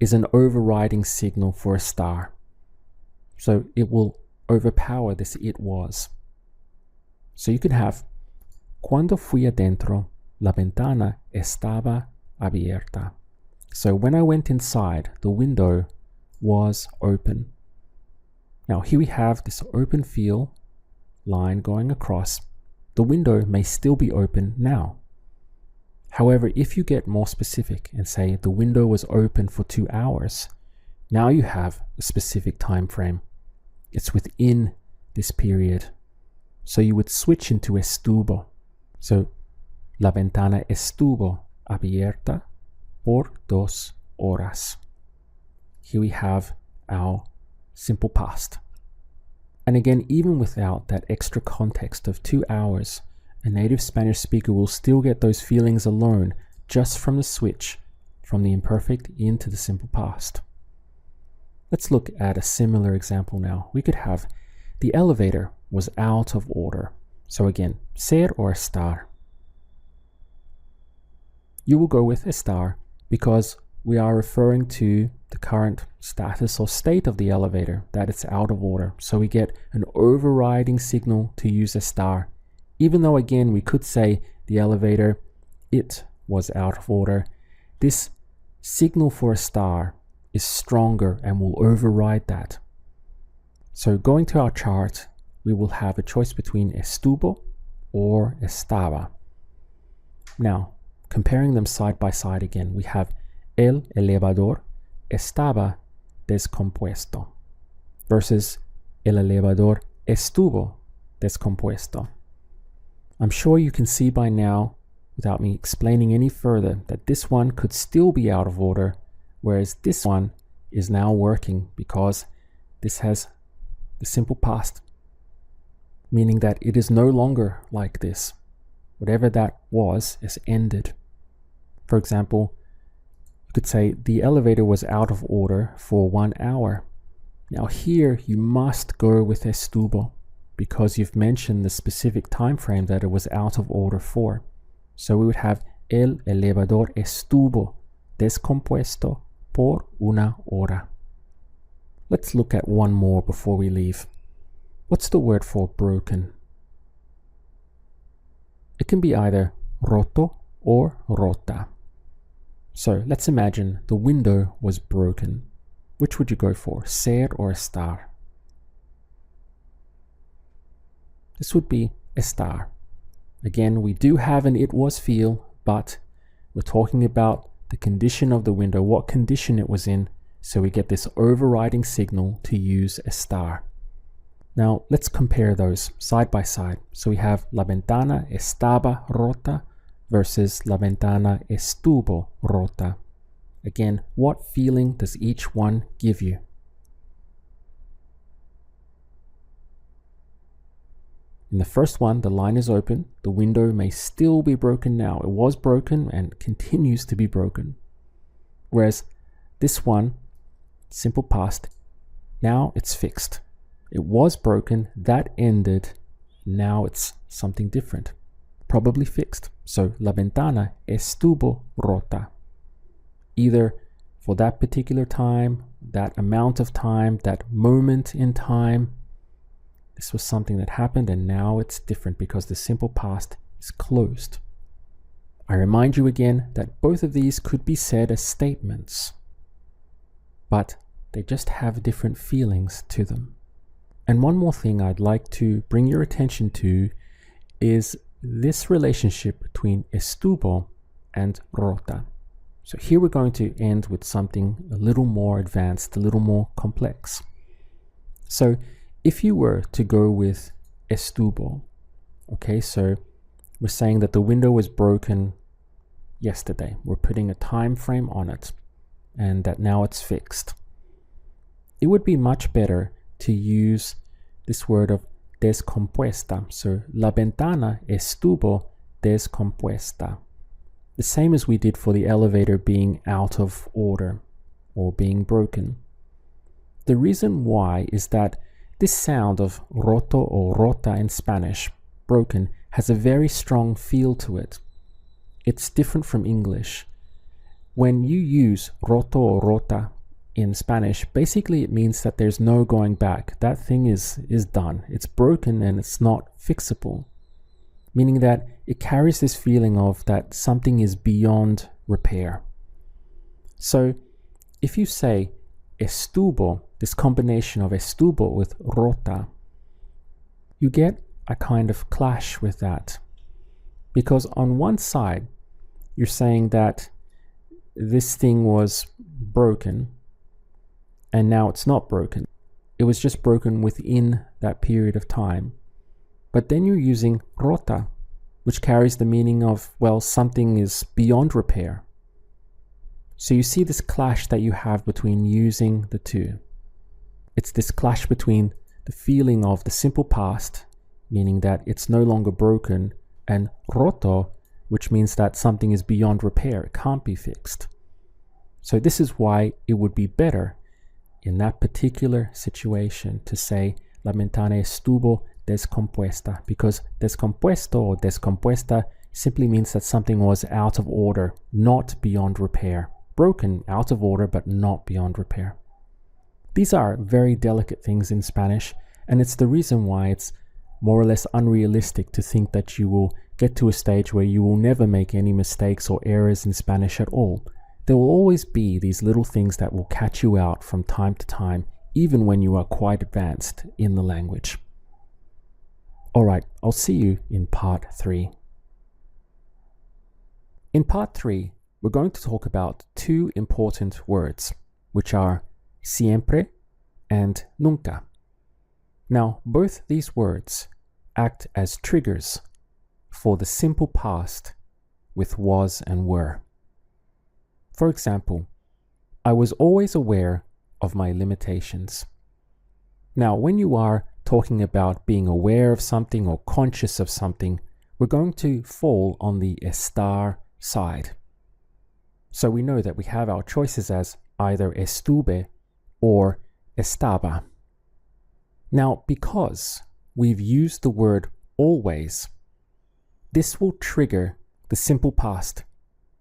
Speaker 1: is an overriding signal for estar. So it will overpower this it was. So you could have, cuando fui adentro, la ventana estaba abierta. So when I went inside, the window was open. Now here we have this open feel line going across. The window may still be open now. However, if you get more specific and say the window was open for 2 hours, now you have a specific time frame. It's within this period. So you would switch into estuvo. So, la ventana estuvo abierta por 2 horas. Here we have our simple past. And again, even without that extra context of 2 hours, a native Spanish speaker will still get those feelings alone just from the switch from the imperfect into the simple past. Let's look at a similar example now. We could have the elevator was out of order. So again, ser or estar. You will go with estar because we are referring to the current status or state of the elevator, that it's out of order. So we get an overriding signal to use estar. Even though again, we could say the elevator, it was out of order. This signal for estar is stronger and will override that. So going to our chart, we will have a choice between estuvo or estaba. Now, comparing them side by side again, we have el elevador estaba descompuesto versus el elevador estuvo descompuesto. I'm sure you can see by now, without me explaining any further, that this one could still be out of order, whereas this one is now working because this has the simple past, meaning that it is no longer like this. Whatever that was is ended. For example, you could say the elevator was out of order for 1 hour. Now here you must go with estuvo because you've mentioned the specific time frame that it was out of order for. So we would have el elevador estuvo descompuesto por 1 hora. Let's look at one more before we leave. What's the word for broken? It can be either roto or rota. So let's imagine the window was broken. Which would you go for, ser or estar? This would be estar. Again, we do have an it was feel, but we're talking about the condition of the window, what condition it was in, so we get this overriding signal to use estar. Now, let's compare those side by side. So we have la ventana estaba rota versus la ventana estuvo rota. Again, what feeling does each one give you? In the first one, the line is open. The window may still be broken now. It was broken and continues to be broken. Whereas this one, simple past, now it's fixed. It was broken, that ended, now it's something different, probably fixed. So la ventana estuvo rota. Either for that particular time, that amount of time, that moment in time, this was something that happened and now it's different because the simple past is closed. I remind you again that both of these could be said as statements, but they just have different feelings to them. And one more thing I'd like to bring your attention to is this relationship between estuvo and rota. So here we're going to end with something a little more advanced, a little more complex. So if you were to go with estuvo, okay, so we're saying that the window was broken yesterday. We're putting a time frame on it and that now it's fixed. It would be much better to use this word of descompuesta. So la ventana estuvo descompuesta. The same as we did for the elevator being out of order or being broken. The reason why is that this sound of roto or rota in Spanish, broken, has a very strong feel to it. It's different from English. When you use roto or rota in Spanish, basically it means that there's no going back. That thing is done. It's broken and it's not fixable. Meaning that it carries this feeling of that something is beyond repair. So if you say estuvo, this combination of estuvo with rota, you get a kind of clash with that. Because on one side, you're saying that this thing was broken and now it's not broken. It was just broken within that period of time. But then you're using rota, which carries the meaning of, well, something is beyond repair. So you see this clash that you have between using the two. It's this clash between the feeling of the simple past, meaning that it's no longer broken, and roto, which means that something is beyond repair. It can't be fixed. So this is why it would be better in that particular situation to say la ventana estuvo descompuesta, because descompuesto or descompuesta simply means that something was out of order, not beyond repair. Broken, out of order, but not beyond repair. These are very delicate things in Spanish, and it's the reason why it's more or less unrealistic to think that you will get to a stage where you will never make any mistakes or errors in Spanish at all. There will always be these little things that will catch you out from time to time, even when you are quite advanced in the language. Alright, I'll see you in part 3. In part 3, we're going to talk about two important words, which are siempre and nunca. Now, both these words act as triggers for the simple past with was and were. For example, I was always aware of my limitations. Now, when you are talking about being aware of something or conscious of something, we're going to fall on the estar side. So we know that we have our choices as either estuve or estaba. Now, because we've used the word always, this will trigger the simple past,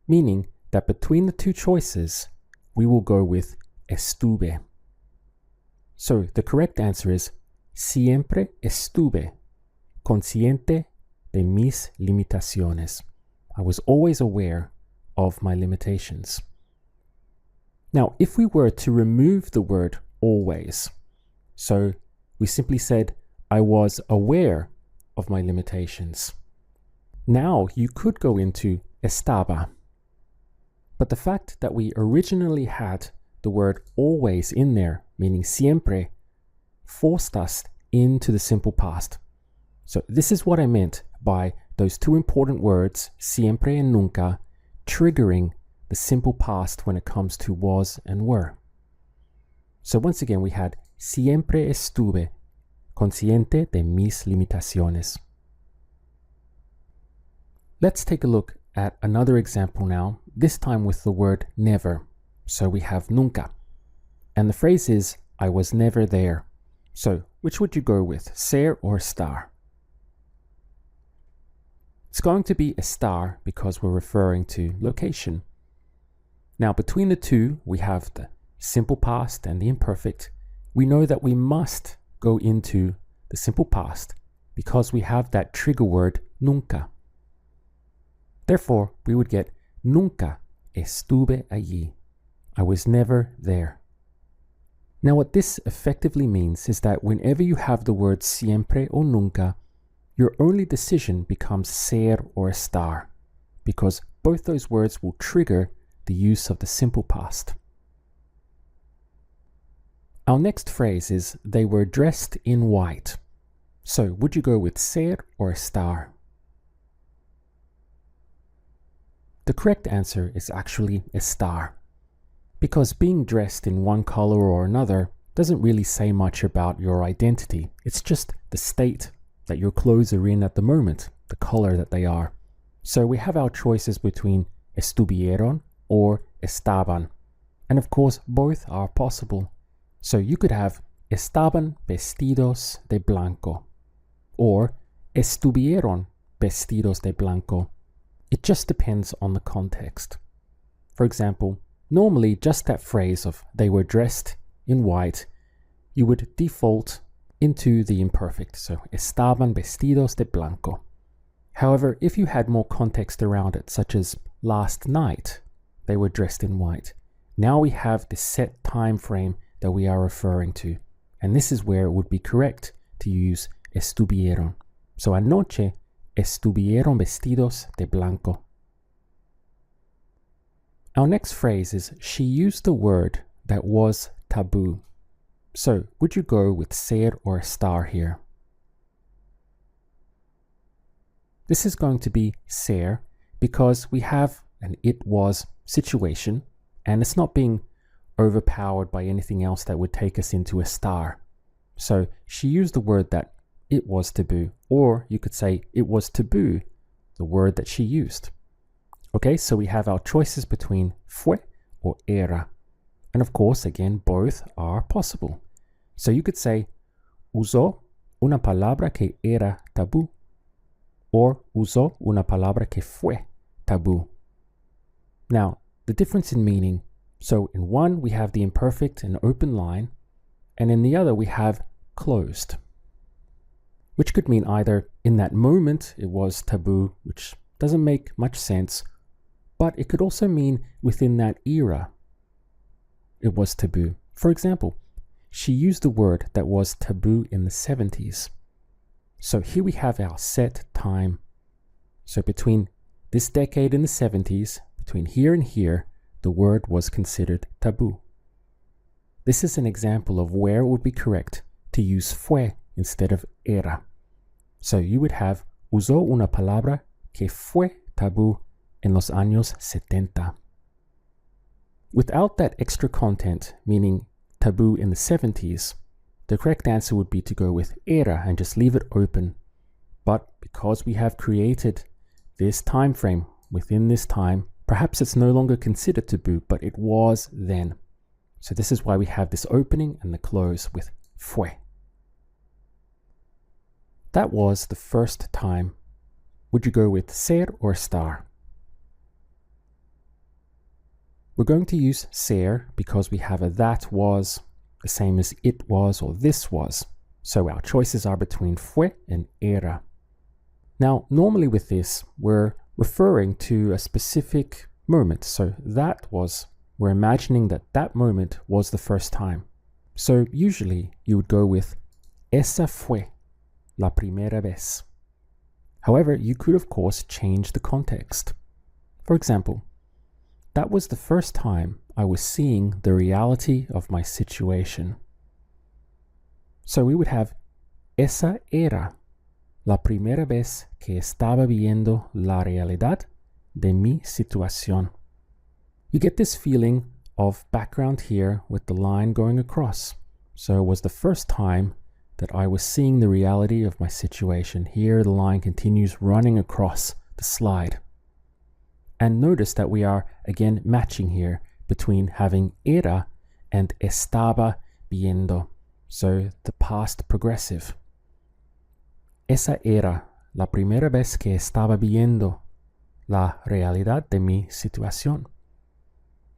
Speaker 1: meaning that between the two choices, we will go with estuve. So the correct answer is siempre estuve consciente de mis limitaciones. I was always aware of my limitations. Now, if we were to remove the word always, so we simply said, I was aware of my limitations. Now you could go into estaba. But the fact that we originally had the word always in there, meaning siempre, forced us into the simple past. So this is what I meant by those two important words, siempre and nunca, triggering the simple past when it comes to was and were. So once again, we had siempre estuve consciente de mis limitaciones. Let's take a look at another example now, this time with the word never. So we have nunca. And the phrase is, I was never there. So which would you go with, ser or estar? It's going to be estar because we're referring to location. Now between the two, we have the simple past and the imperfect. We know that we must go into the simple past because we have that trigger word nunca. Therefore, we would get nunca estuve allí. I was never there. Now what this effectively means is that whenever you have the word siempre or nunca, your only decision becomes ser or estar, because both those words will trigger the use of the simple past. Our next phrase is, they were dressed in white. So would you go with ser or estar? The correct answer is actually estar, because being dressed in one color or another doesn't really say much about your identity. It's just the state that your clothes are in at the moment, the color that they are. So we have our choices between estuvieron or estaban. And of course, both are possible. So you could have estaban vestidos de blanco or estuvieron vestidos de blanco. It just depends on the context. For example, normally just that phrase of they were dressed in white, you would default into the imperfect, so estaban vestidos de blanco. However, if you had more context around it, such as last night, they were dressed in white, now we have the set time frame that we are referring to, and this is where it would be correct to use estuvieron. So anoche estuvieron vestidos de blanco. Our next phrase is, she used a word that was taboo. So would you go with ser or estar here? This is going to be ser because we have an it was situation and it's not being overpowered by anything else that would take us into estar. So she used the word that it was taboo, or you could say it was taboo, the word that she used. Okay, so we have our choices between fue or era. And of course, again, both are possible. So you could say, usó una palabra que era tabú, or usó una palabra que fue tabú. Now, the difference in meaning. So in one, we have the imperfect and open line, and in the other, we have closed, which could mean either in that moment it was taboo, which doesn't make much sense, but it could also mean within that era it was taboo. For example, she used a word that was taboo in the 70s. So here we have our set time. So between this decade in the 70s, between here and here, the word was considered taboo. This is an example of where it would be correct to use fue instead of era. So you would have usó una palabra que fue tabú en los años 70. Without that extra content, meaning taboo in the 70s, the correct answer would be to go with era and just leave it open. But because we have created this time frame within this time, perhaps it's no longer considered taboo, but it was then. So this is why we have this opening and the close with fue. That was the first time. Would you go with ser or estar? We're going to use ser because we have a that was, the same as it was or this was. So our choices are between fue and era. Now, normally with this, we're referring to a specific moment. So that was, we're imagining that that moment was the first time. So usually you would go with esa fue la primera vez. However, you could of course change the context. For example, that was the first time I was seeing the reality of my situation. So we would have esa era la primera vez que estaba viendo la realidad de mi situación. You get this feeling of background here with the line going across. So it was the first time that I was seeing the reality of my situation. Here the line continues running across the slide. And notice that we are again matching here between having era and estaba viendo. So the past progressive. Esa era la primera vez que estaba viendo la realidad de mi situación.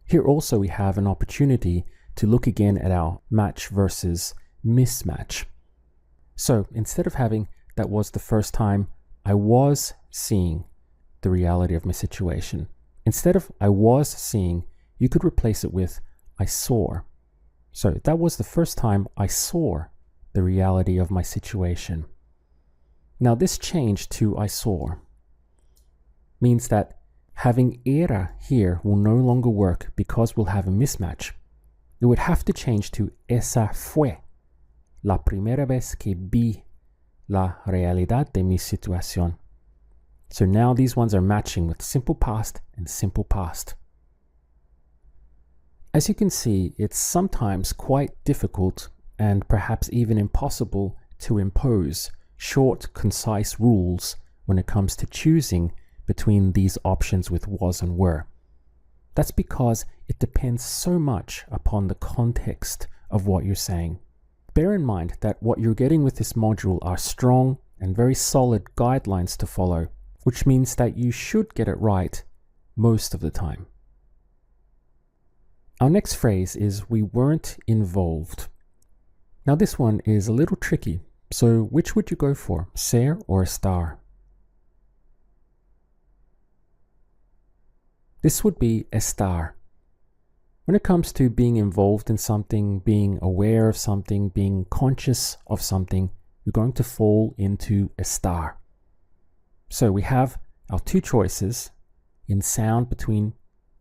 Speaker 1: Here also we have an opportunity to look again at our match versus mismatch. So instead of having that was the first time I was seeing the reality of my situation, instead of I was seeing, you could replace it with I saw. So that was the first time I saw the reality of my situation. Now this change to I saw means that having era here will no longer work because we'll have a mismatch. It would have to change to esa fue la primera vez que vi la realidad de mi situación. So now these ones are matching with simple past and simple past. As you can see, it's sometimes quite difficult and perhaps even impossible to impose short, concise rules when it comes to choosing between these options with was and were. That's because it depends so much upon the context of what you're saying. Bear in mind that what you're getting with this module are strong and very solid guidelines to follow, which means that you should get it right most of the time. Our next phrase is we weren't involved. Now this one is a little tricky, so which would you go for, ser or estar? This would be estar. When it comes to being involved in something, being aware of something, being conscious of something, you're going to fall into estar. So we have our two choices in sound between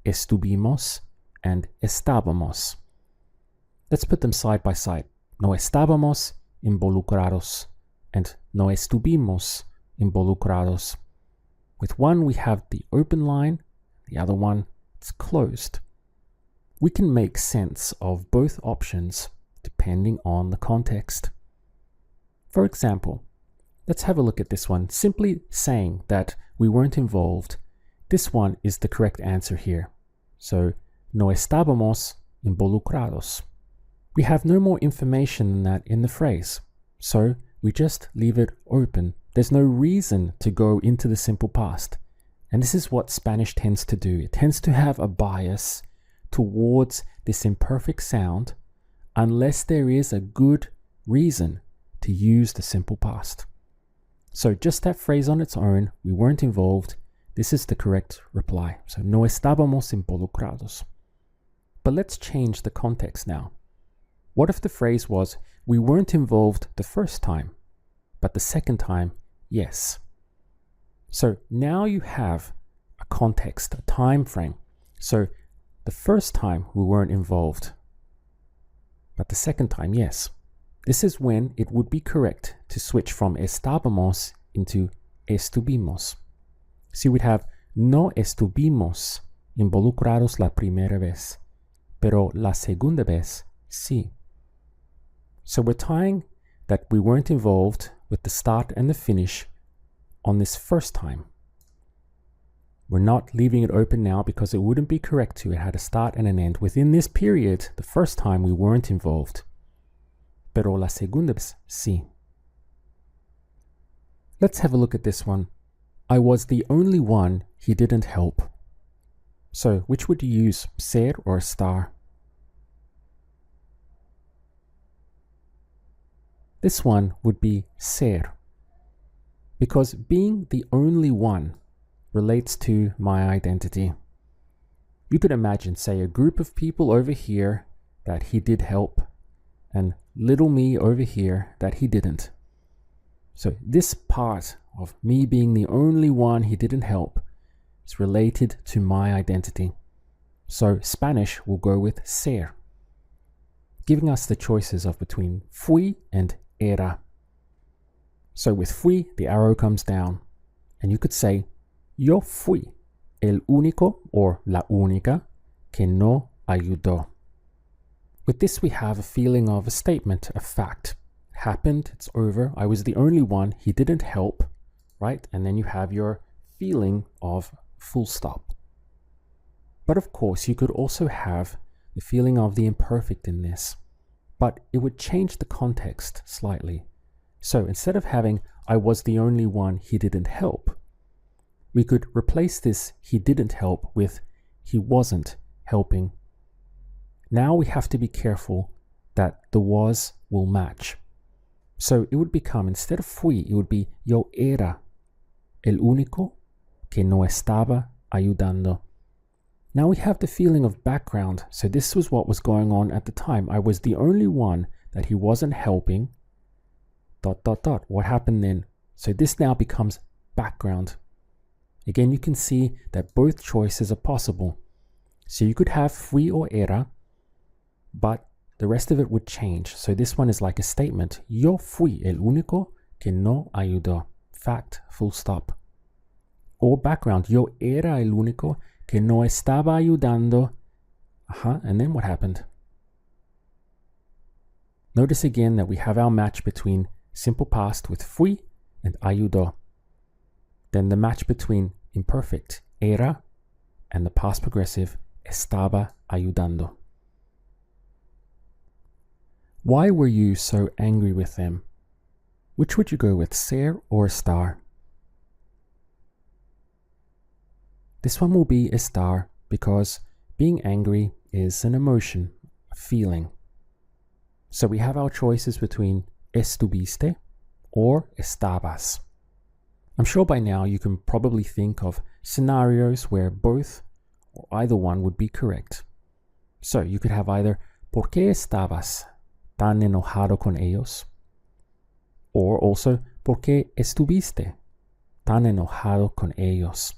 Speaker 1: estuvimos and estábamos. Let's put them side by side. No estábamos involucrados and no estuvimos involucrados. With one we have the open line, the other one it's closed. We can make sense of both options depending on the context. For example, let's have a look at this one. Simply saying that we weren't involved, this one is the correct answer here. So, no estábamos involucrados. We have no more information than that in the phrase, so we just leave it open. There's no reason to go into the simple past. And this is what Spanish tends to do. It tends to have a bias towards this imperfect sound unless there is a good reason to use the simple past. So just that phrase on its own, we weren't involved. This is the correct reply. So no estábamos involucrados. But let's change the context now. What if the phrase was, we weren't involved the first time, but the second time, yes. So now you have a context, a time frame. So the first time we weren't involved, but the second time, yes. This is when it would be correct to switch from estábamos into estuvimos. So you would have no estuvimos involucrados la primera vez, pero la segunda vez sí. So we're tying that we weren't involved with the start and the finish on this first time. We're not leaving it open now because it wouldn't be correct to. It had a start and an end. Within this period, the first time we weren't involved. Pero la segunda vez sí. Let's have a look at this one. I was the only one he didn't help. So which would you use, ser or estar? This one would be ser, because being the only one relates to my identity. You could imagine, say, a group of people over here that he did help, and little me over here that he didn't. So this part of me being the only one he didn't help is related to my identity. So Spanish will go with ser, giving us the choices of between fui and era. So with fui, the arrow comes down, and you could say, yo fui el único or la única que no ayudó. With this, we have a feeling of a statement, a fact. Happened, it's over, I was the only one, he didn't help, right? And then you have your feeling of full stop. But of course, you could also have the feeling of the imperfect in this, but it would change the context slightly. So instead of having, I was the only one he didn't help, we could replace this he didn't help with he wasn't helping. Now we have to be careful that the was will match. So it would become, instead of fui, it would be yo era el único que no estaba ayudando. Now we have the feeling of background. So this was what was going on at the time. I was the only one that he wasn't helping. ... What happened then? So this now becomes background. Again, you can see that both choices are possible. So you could have fui or era, but the rest of it would change. So this one is like a statement. Yo fui el único que no ayudó. Fact, full stop. Or background. Yo era el único que no estaba ayudando. And then what happened? Notice again that we have our match between simple past with fui and ayudó. Then the match between imperfect, era, and the past progressive, estaba ayudando. Why were you so angry with them? Which would you go with, ser or estar? This one will be estar because being angry is an emotion, a feeling. So we have our choices between estuviste or estabas. I'm sure by now you can probably think of scenarios where both or either one would be correct. So you could have either ¿Por qué estabas tan enojado con ellos? Or also ¿Por qué estuviste tan enojado con ellos?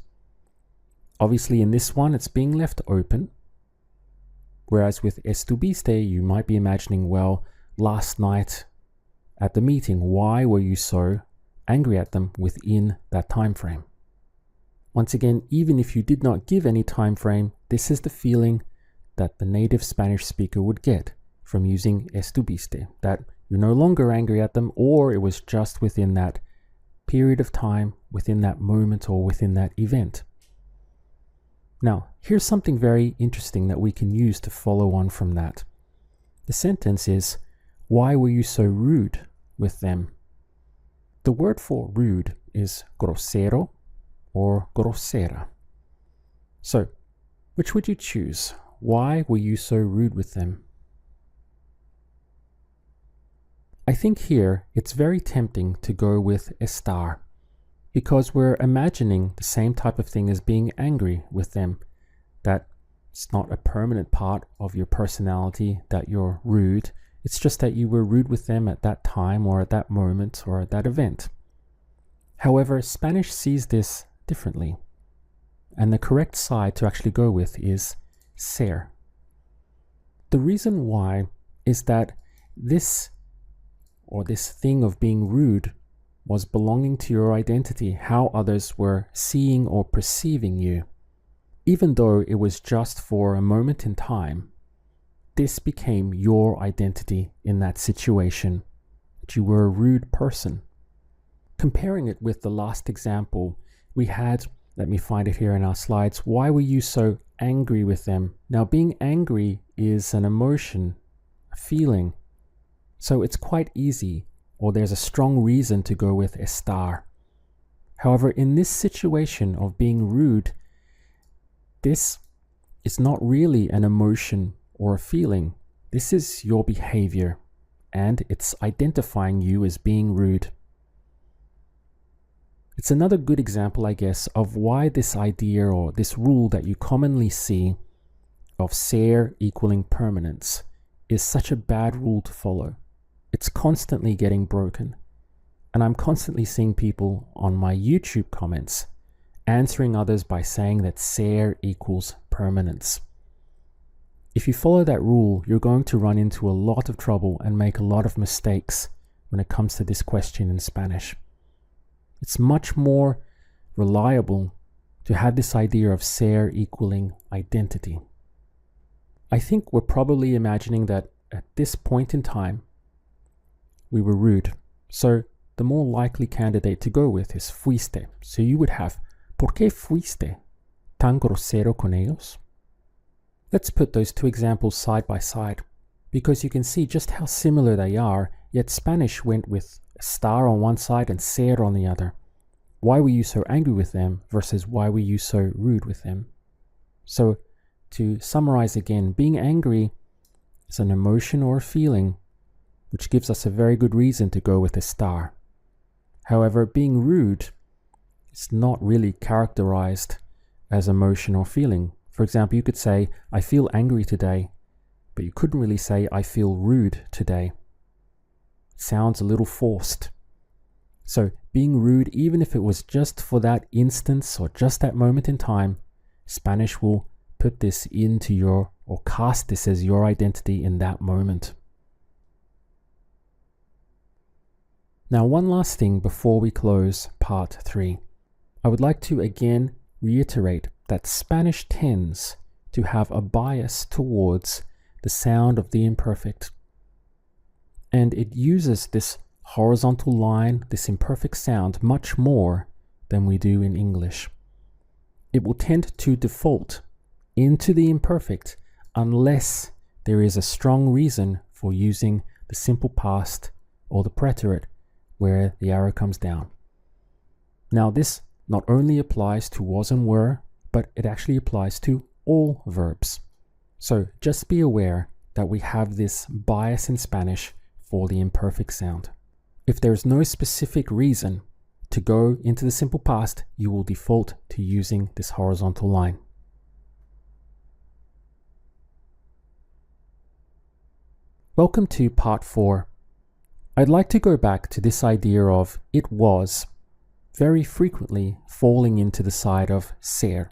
Speaker 1: Obviously in this one it's being left open, whereas with estuviste you might be imagining, well, last night at the meeting, why were you so angry at them within that time frame? Once again, even if you did not give any time frame, this is the feeling that the native Spanish speaker would get from using estuviste, that you're no longer angry at them, or it was just within that period of time, within that moment, or within that event. Now, here's something very interesting that we can use to follow on from that. The sentence is, why were you so rude with them? The word for rude is grosero or grosera. So, which would you choose? Why were you so rude with them? I think here it's very tempting to go with estar, because we're imagining the same type of thing as being angry with them, that it's not a permanent part of your personality that you're rude. It's just that you were rude with them at that time or at that moment or at that event. However, Spanish sees this differently, and the correct side to actually go with is ser. The reason why is that this thing of being rude was belonging to your identity, how others were seeing or perceiving you. Even though it was just for a moment in time, this became your identity in that situation, that you were a rude person. Comparing it with the last example, we had, let me find it here in our slides, why were you so angry with them? Now, being angry is an emotion, a feeling, so it's quite easy, or there's a strong reason to go with estar. However, in this situation of being rude, this is not really an emotion or a feeling. This is your behavior, and it's identifying you as being rude. It's another good example, I guess, of why this idea or this rule that you commonly see of ser equaling permanence is such a bad rule to follow. It's constantly getting broken, and I'm constantly seeing people on my YouTube comments answering others by saying that ser equals permanence. If you follow that rule, you're going to run into a lot of trouble and make a lot of mistakes when it comes to this question in Spanish. It's much more reliable to have this idea of ser equaling identity. I think we're probably imagining that at this point in time, we were rude. So the more likely candidate to go with is fuiste. So you would have, ¿por qué fuiste tan grosero con ellos? Let's put those two examples side by side, because you can see just how similar they are, yet Spanish went with estar on one side and ser on the other. Why were you so angry with them versus why were you so rude with them? So to summarize again, being angry is an emotion or a feeling, which gives us a very good reason to go with estar. However, being rude is not really characterized as emotion or feeling. For example, you could say, I feel angry today, but you couldn't really say, I feel rude today. It sounds a little forced. So being rude, even if it was just for that instance or just that moment in time, Spanish will put this into your, or cast this as your identity in that moment. Now, one last thing before we close part 3. I would like to again reiterate that Spanish tends to have a bias towards the sound of the imperfect. And it uses this horizontal line, this imperfect sound, much more than we do in English. It will tend to default into the imperfect unless there is a strong reason for using the simple past or the preterite where the arrow comes down. Now, this not only applies to was and were, but it actually applies to all verbs. So just be aware that we have this bias in Spanish for the imperfect sound. If there is no specific reason to go into the simple past, you will default to using this horizontal line. Welcome to part 4. I'd like to go back to this idea of it was very frequently falling into the side of ser.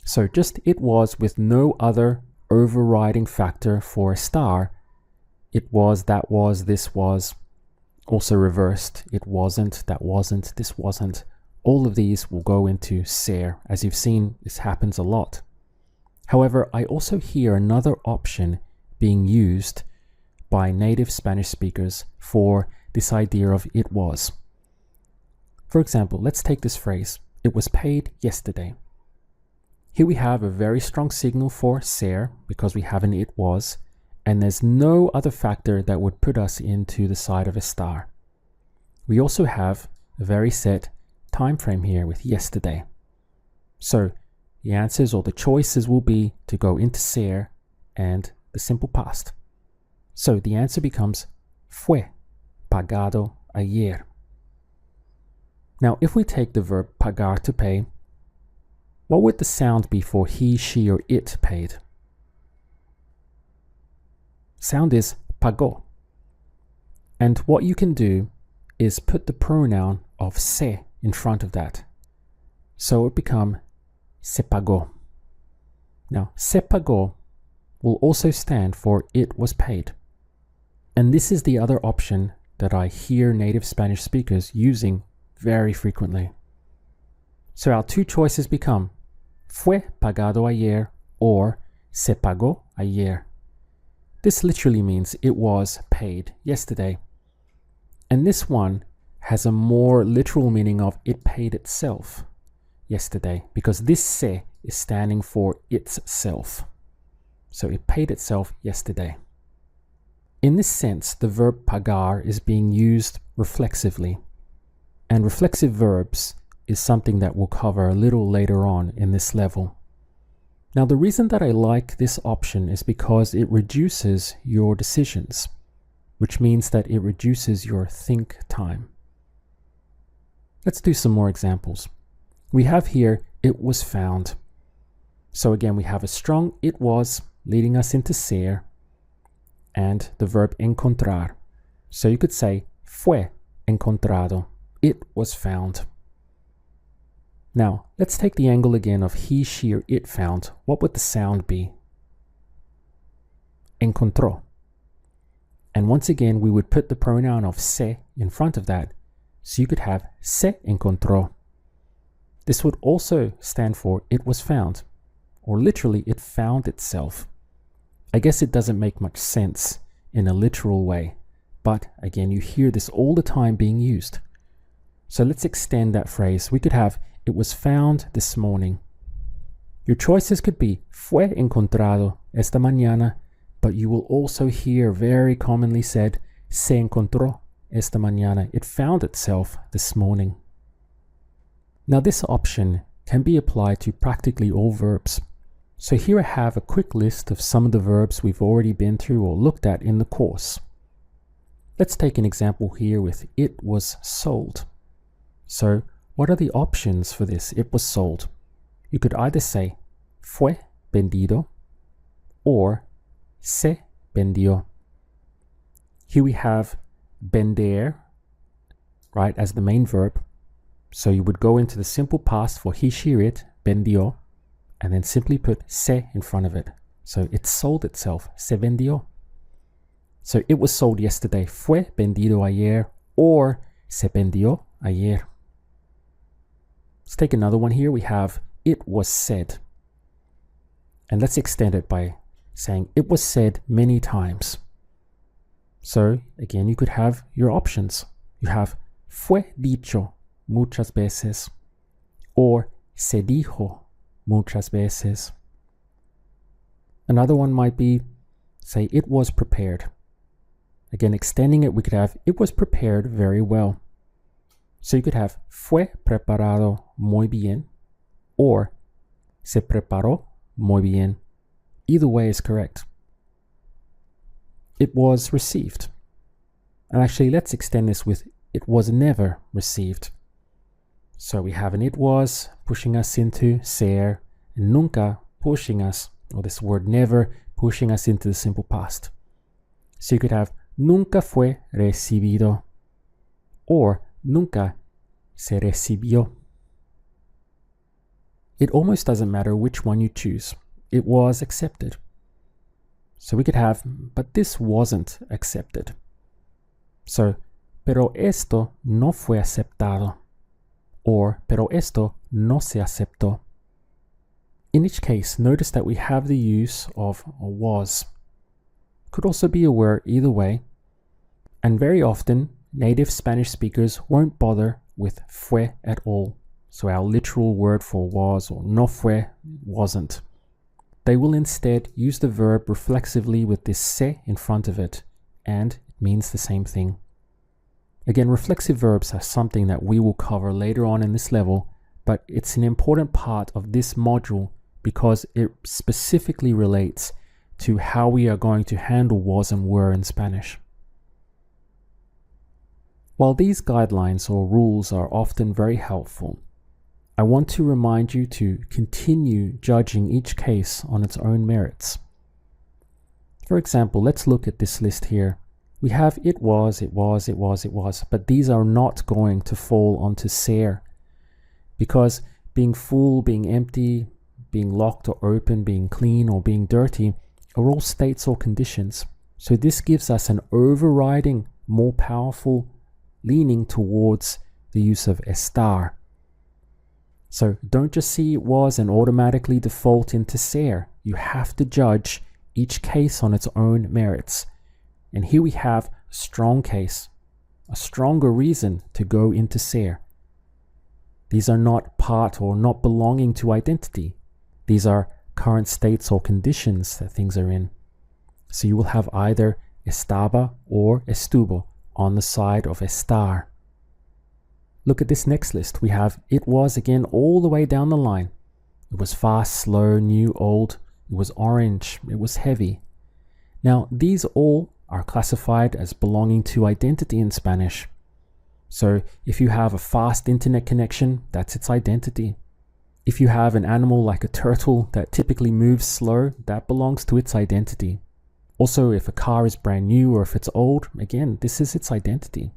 Speaker 1: So just it was with no other overriding factor for estar. It was, that was, this was. Also reversed, it wasn't, that wasn't, this wasn't. All of these will go into ser. As you've seen, this happens a lot. However, I also hear another option being used by native Spanish speakers for this idea of it was. For example, let's take this phrase, it was paid yesterday. Here we have a very strong signal for ser because we have an it was, and there's no other factor that would put us into the side of estar. We also have a very set time frame here with yesterday. So the answers or the choices will be to go into ser and the simple past. So the answer becomes fue pagado ayer. Now, if we take the verb pagar to pay, what would the sound be for he, she, or it paid? Sound is pagó. And what you can do is put the pronoun of se in front of that. So it become se pagó. Now, se pagó will also stand for it was paid. And this is the other option that I hear native Spanish speakers using very frequently. So our two choices become fue pagado ayer or se pagó ayer. This literally means it was paid yesterday. And this one has a more literal meaning of it paid itself yesterday, because this se is standing for its self. So it paid itself yesterday. In this sense, the verb pagar is being used reflexively. And reflexive verbs is something that we'll cover a little later on in this level. Now, the reason that I like this option is because it reduces your decisions, which means that it reduces your think time. Let's do some more examples. We have here, it was found. So again, we have a strong it was leading us into ser and the verb encontrar. So you could say fue encontrado. It was found. Now, let's take the angle again of he, she, or it found. What would the sound be? Encontró. And once again, we would put the pronoun of se in front of that. So you could have se encontró. This would also stand for it was found, or literally it found itself. I guess it doesn't make much sense in a literal way, but again, you hear this all the time being used. So let's extend that phrase. We could have it was found this morning. Your choices could be fue encontrado esta mañana, but you will also hear very commonly said se encontró esta mañana. It found itself this morning. Now this option can be applied to practically all verbs. So here I have a quick list of some of the verbs we've already been through or looked at in the course. Let's take an example here with it was sold. So what are the options for this? It was sold. You could either say fue vendido or se vendió. Here we have vender, right, as the main verb. So you would go into the simple past for he, she, it, vendió, and then simply put se in front of it. So it sold itself, se vendió. So it was sold yesterday, fue vendido ayer, or se vendió ayer. Let's take another one here. We have it was said. And let's extend it by saying it was said many times. So again, you could have your options. You have fue dicho muchas veces or se dijo muchas veces. Another one might be, say, it was prepared. Again, extending it, we could have it was prepared very well. So you could have fue preparado muy bien or se preparó muy bien. Either way is correct. It was received. And actually, let's extend this with it was never received. So we have an it was pushing us into ser, and nunca pushing us, or this word never, pushing us into the simple past. So you could have nunca fue recibido or nunca se recibió. It almost doesn't matter which one you choose. It was accepted. So we could have, but this wasn't accepted. So, pero esto no fue aceptado. Or, pero esto no se aceptó. In each case, notice that we have the use of was. Could also be a word either way. And very often, native Spanish speakers won't bother with fue at all. So our literal word for was or no fue wasn't. They will instead use the verb reflexively with this se in front of it, and it means the same thing. Again, reflexive verbs are something that we will cover later on in this level, but it's an important part of this module because it specifically relates to how we are going to handle was and were in Spanish. While these guidelines or rules are often very helpful, I want to remind you to continue judging each case on its own merits. For example, let's look at this list here. We have it was, but these are not going to fall onto ser, because being full, being empty, being locked or open, being clean or being dirty are all states or conditions. So this gives us an overriding, more powerful leaning towards the use of estar. So don't just see it was and automatically default into ser. You have to judge each case on its own merits. And here we have a strong case, a stronger reason to go into ser. These are not part or not belonging to identity. These are current states or conditions that things are in. So you will have either estaba or estuvo on the side of estar. Look at this next list. We have it was again all the way down the line. It was fast, slow, new, old. It was orange. It was heavy. Now, these all are classified as belonging to identity in Spanish. So if you have a fast internet connection, that's its identity. If you have an animal like a turtle that typically moves slow, that belongs to its identity. Also, if a car is brand new or if it's old, again, this is its identity.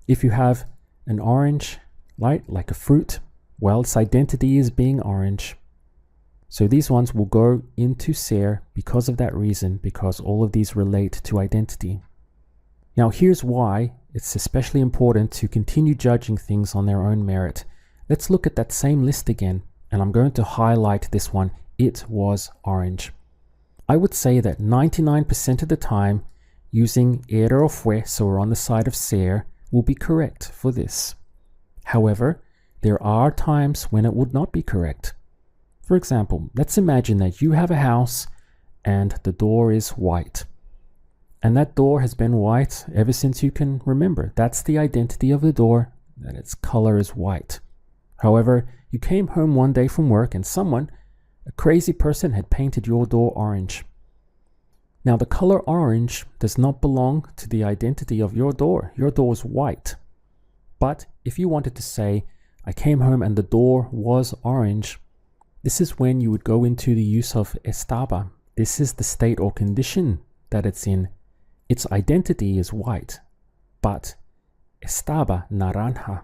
Speaker 1: If you have an orange, right, like a fruit, well, its identity is being orange. So these ones will go into ser because of that reason, because all of these relate to identity. Now here's why it's especially important to continue judging things on their own merit. Let's look at that same list again, and I'm going to highlight this one. It was orange. I would say that 99% of the time, using era or fue, so we're on the side of ser, will be correct for this. However, there are times when it would not be correct. For example, let's imagine that you have a house and the door is white. And that door has been white ever since you can remember. That's the identity of the door, that its color is white. However, you came home one day from work and someone, a crazy person, had painted your door orange. Now the color orange does not belong to the identity of your door. Your door is white. But if you wanted to say, I came home and the door was orange, this is when you would go into the use of estaba. This is the state or condition that it's in. Its identity is white, but estaba naranja.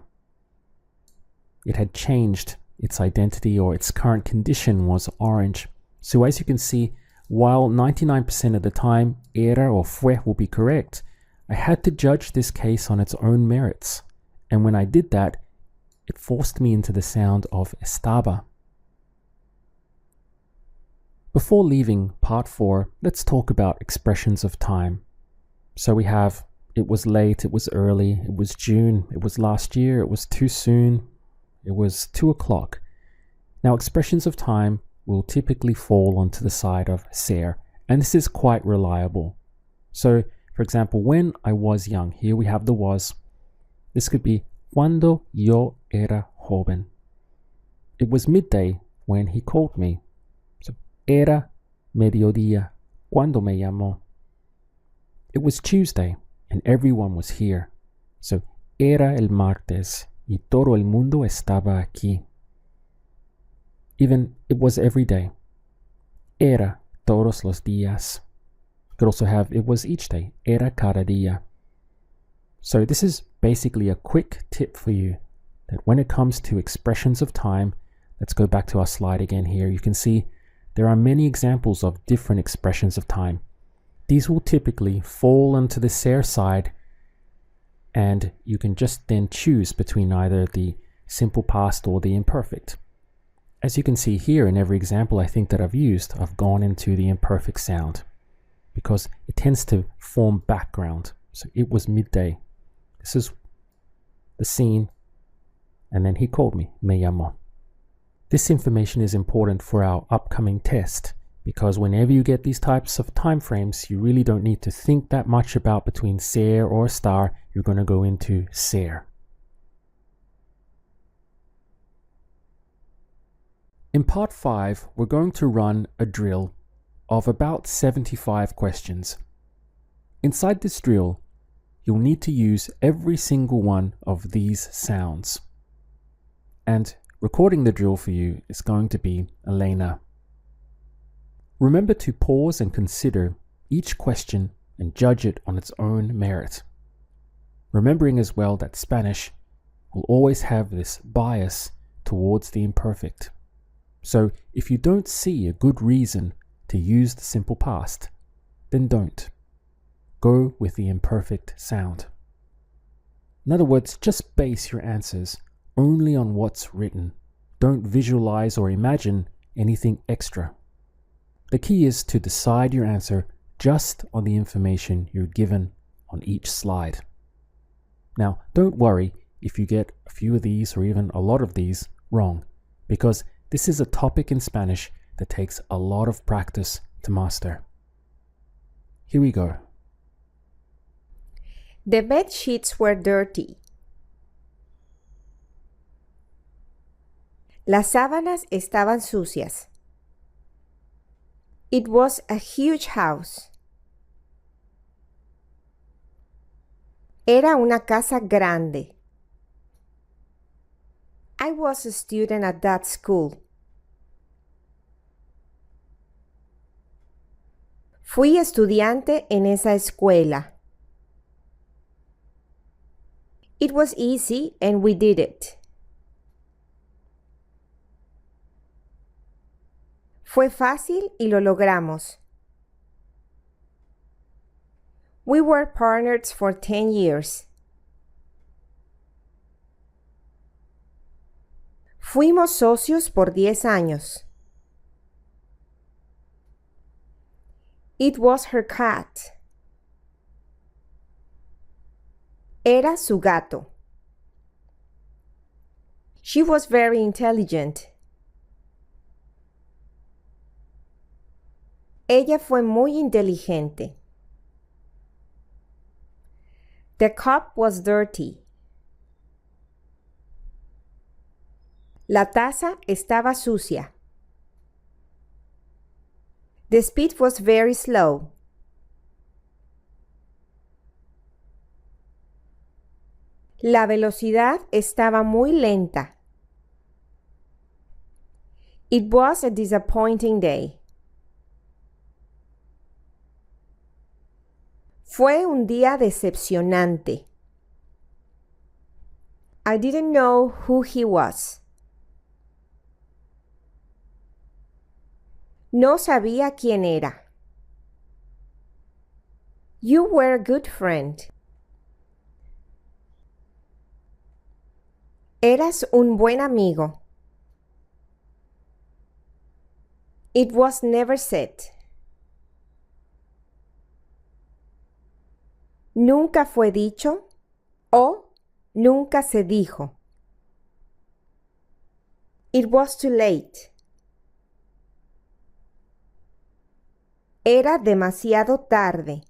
Speaker 1: It had changed its identity, or its current condition was orange. So as you can see, while 99% of the time era or fue will be correct, I had to judge this case on its own merits. And when I did that, it forced me into the sound of estaba. Before leaving part 4, let's talk about expressions of time. So we have, it was late, it was early, it was June, it was last year, it was too soon, it was 2 o'clock. Now expressions of time will typically fall onto the side of ser, and this is quite reliable. So, for example, when I was young, here we have the was. This could be cuando yo era joven. It was midday when he called me. So, era mediodía cuando me llamó. It was Tuesday and everyone was here. So, era el martes y todo el mundo estaba aquí. Even it was every day. Era todos los días. You could also have it was each day. Era cada día. So this is basically a quick tip for you that when it comes to expressions of time, let's go back to our slide again here. You can see there are many examples of different expressions of time. These will typically fall onto the ser side, and you can just then choose between either the simple past or the imperfect. As you can see here in every example I think that I've used, I've gone into the imperfect sound because it tends to form background. So it was midday. This is the scene. and then he called me, me llamó. This information is important for our upcoming test because whenever you get these types of time frames, you really don't need to think that much about between ser or estar. You're going to go into ser. In part 5, we're going to run a drill of about 75 questions. Inside this drill, you'll need to use every single one of these sounds. And recording the drill for you is going to be Elena. Remember to pause and consider each question and judge it on its own merit. Remembering as well that Spanish will always have this bias towards the imperfect. So if you don't see a good reason to use the simple past, then don't. Go with the imperfect sound. In other words, just base your answers only on what's written. Don't visualize or imagine anything extra. The key is to decide your answer just on the information you're given on each slide. Now, don't worry if you get a few of these or even a lot of these wrong, because this is a topic in Spanish that takes a lot of practice to master. Here we go.
Speaker 2: The bed sheets were dirty. Las sábanas estaban sucias. It was a huge house. Era una casa grande. I was a student at that school. Fui estudiante en esa escuela. It was easy and we did it. Fue fácil y lo logramos. We were partners for 10 years. Fuimos socios por 10 años. It was her cat. Era su gato. She was very intelligent. Ella fue muy inteligente. The cup was dirty. La taza estaba sucia. The speed was very slow. La velocidad estaba muy lenta. It was a disappointing day. Fue un día decepcionante. I didn't know who he was. No sabía quién era. You were a good friend. Eras un buen amigo. It was never said. Nunca fue dicho o nunca se dijo. It was too late. Era demasiado tarde.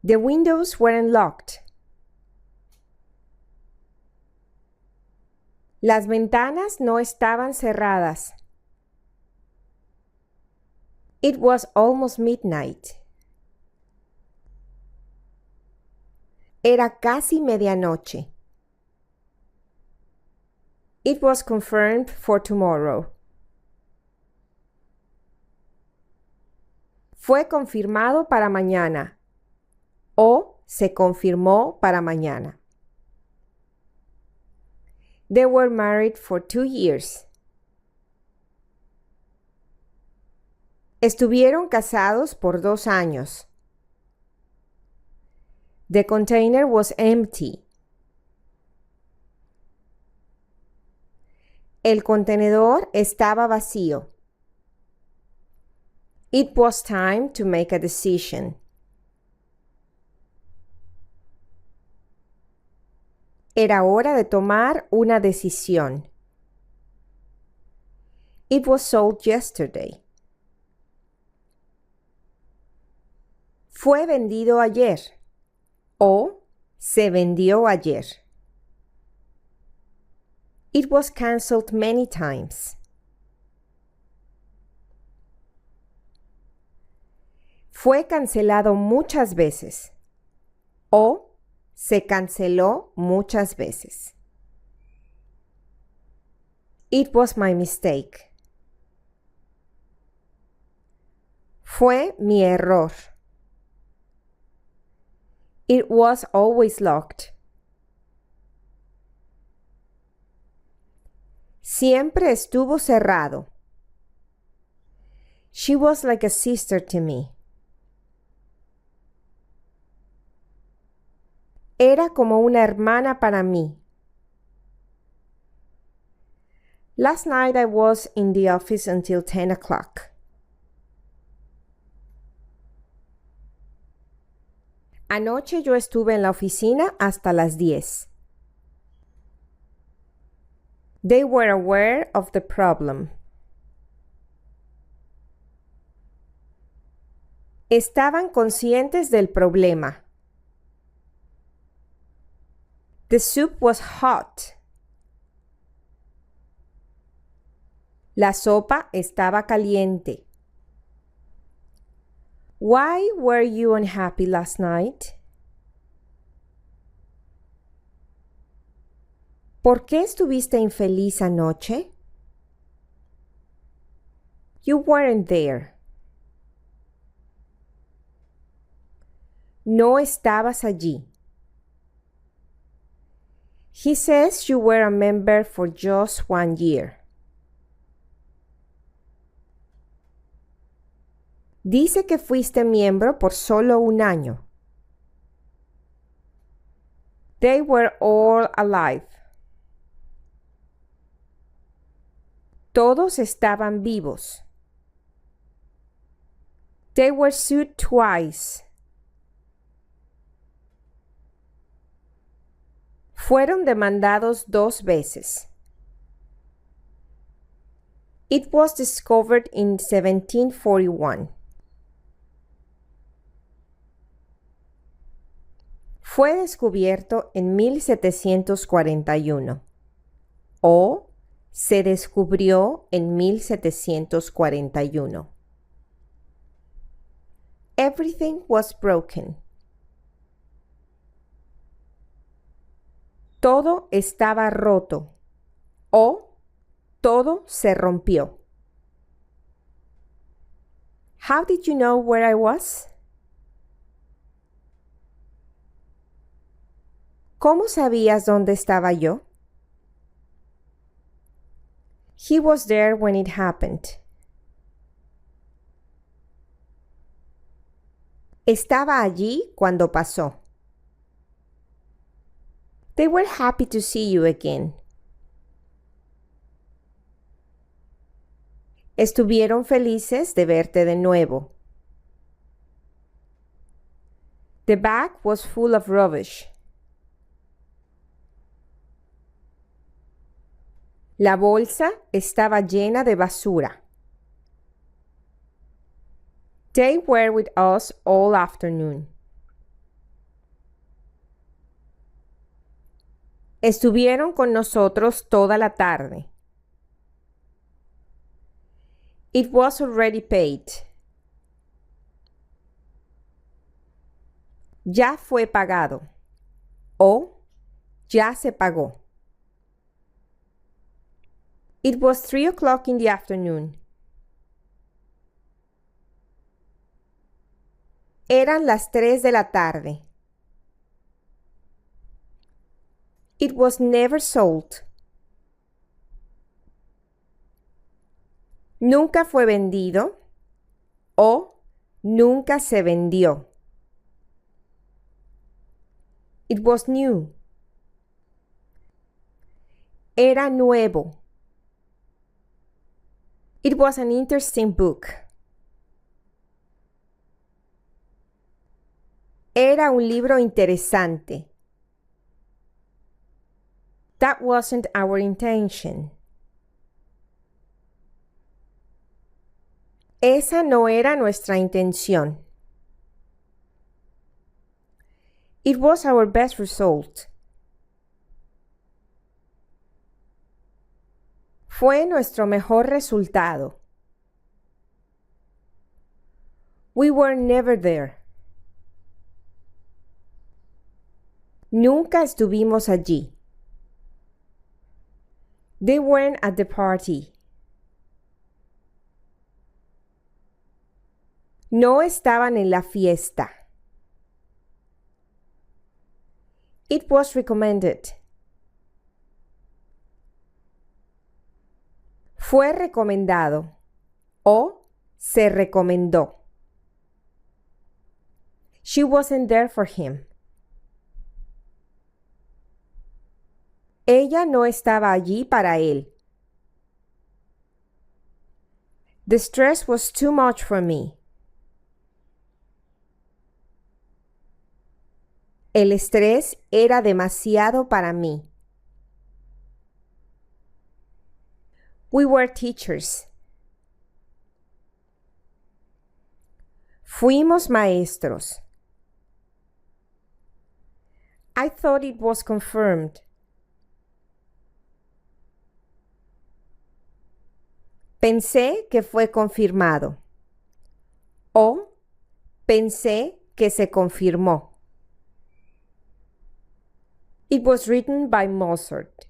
Speaker 2: The windows weren't locked. Las ventanas no estaban cerradas. It was almost midnight. Era casi medianoche. It was confirmed for tomorrow. Fue confirmado para mañana o se confirmó para mañana. They were married for 2 years. Estuvieron casados por 2 años. The container was empty. El contenedor estaba vacío. It was time to make a decision. Era hora de tomar una decisión. It was sold yesterday. Fue vendido ayer o se vendió ayer. It was canceled many times. Fue cancelado muchas veces o se canceló muchas veces. It was my mistake. Fue mi error. It was always locked. Siempre estuvo cerrado. She was like a sister to me. Era como una hermana para mí. Last night I was in the office until 10 o'clock. Anoche yo estuve en la oficina hasta las 10. They were aware of the problem. Estaban conscientes del problema. The soup was hot. La sopa estaba caliente. Why were you unhappy last night? ¿Por qué estuviste infeliz anoche? You weren't there. No estabas allí. He says you were a member for just 1 year. Dice que fuiste miembro por solo 1 año. They were all alive. Todos estaban vivos. They were sued twice. Fueron demandados 2 veces. It was discovered in 1741. Fue descubierto en 1741 o se descubrió en 1741. Everything was broken. Todo estaba roto o todo se rompió. How did you know where I was? ¿Cómo sabías dónde estaba yo? He was there when it happened. Estaba allí cuando pasó. They were happy to see you again. Estuvieron felices de verte de nuevo. The bag was full of rubbish. La bolsa estaba llena de basura. They were with us all afternoon. Estuvieron con nosotros toda la tarde. It was already paid. Ya fue pagado. O ya se pagó. It was 3 o'clock in the afternoon. Eran las 3 de la tarde. It was never sold. Nunca fue vendido o nunca se vendió. It was new. Era nuevo. It was an interesting book. Era un libro interesante. That wasn't our intention. Esa no era nuestra intención. It was our best result. Fue nuestro mejor resultado. We were never there. Nunca estuvimos allí. They weren't at the party. No estaban en la fiesta. It was recommended. Fue recomendado o se recomendó. She wasn't there for him. Ella no estaba allí para él. The stress was too much for me. El estrés era demasiado para mí. We were teachers. Fuimos maestros. I thought it was confirmed. Pensé que fue confirmado. O pensé que se confirmó. It was written by Mozart.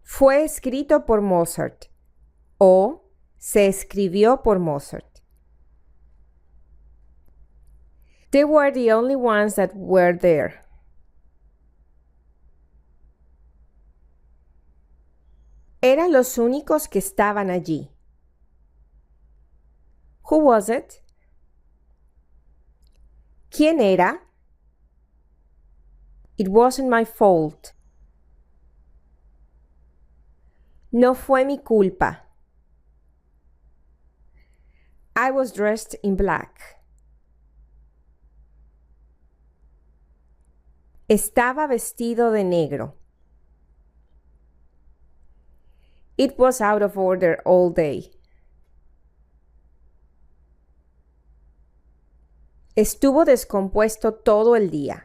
Speaker 2: Fue escrito por Mozart. O se escribió por Mozart. They were the only ones that were there. Eran los únicos que estaban allí. Who was it? ¿Quién era? It wasn't my fault. No fue mi culpa. I was dressed in black. Estaba vestido de negro. It was out of order all day. Estuvo descompuesto todo el día.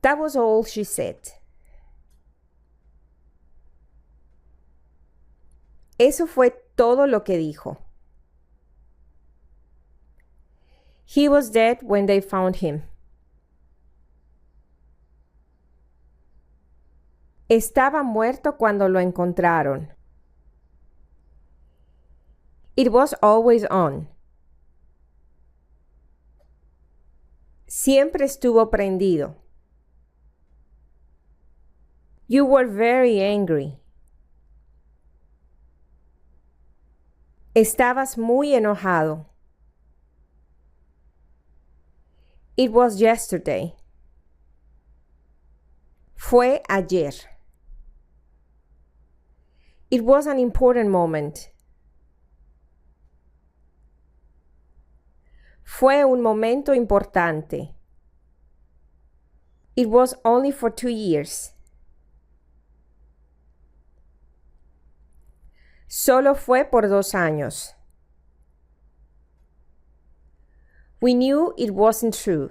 Speaker 2: That was all she said. Eso fue todo lo que dijo. He was dead when they found him. Estaba muerto cuando lo encontraron. It was always on. Siempre estuvo prendido. You were very angry. Estabas muy enojado. It was yesterday. Fue ayer. It was an important moment. Fue un momento importante. It was only for 2 years. Solo fue por 2 años. We knew it wasn't true.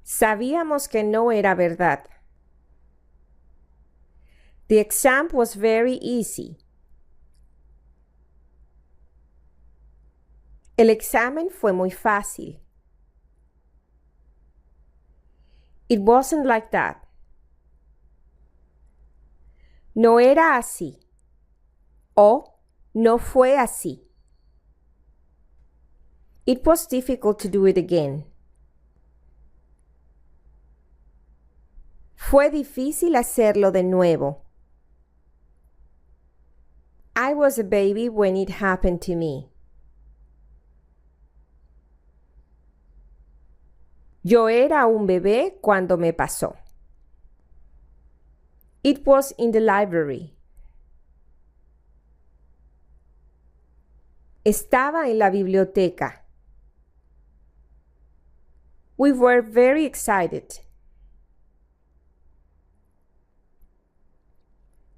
Speaker 2: Sabíamos que no era verdad. The exam was very easy. El examen fue muy fácil. It wasn't like that. No era así. O no fue así. It was difficult to do it again. Fue difícil hacerlo de nuevo. I was a baby when it happened to me. Yo era un bebé cuando me pasó. It was in the library. Estaba en la biblioteca. We were very excited.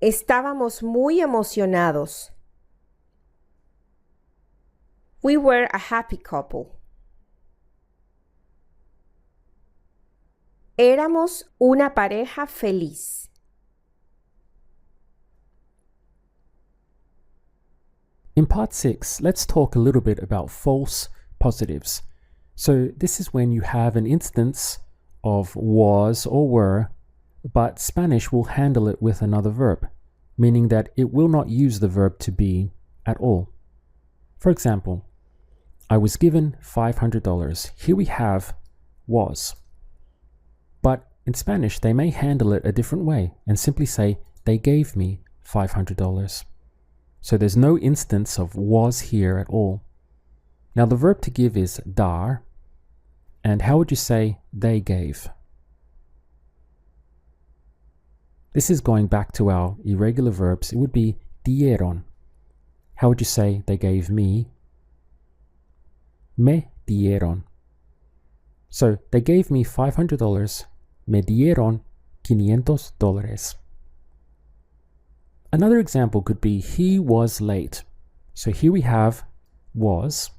Speaker 2: Estábamos muy emocionados. We were a happy couple. Éramos una pareja feliz.
Speaker 1: In part 6, let's talk a little bit about false positives. So this is when you have an instance of was or were, but Spanish will handle it with another verb, meaning that it will not use the verb to be at all. For example, I was given $500. Here we have was. But in Spanish, they may handle it a different way and simply say, they gave me $500. So there's no instance of was here at all. Now the verb to give is dar. And how would you say they gave? This is going back to our irregular verbs. It would be dieron. How would you say they gave me? Me dieron. So they gave me $500. Me dieron $500. Another example could be he was late. So here we have was,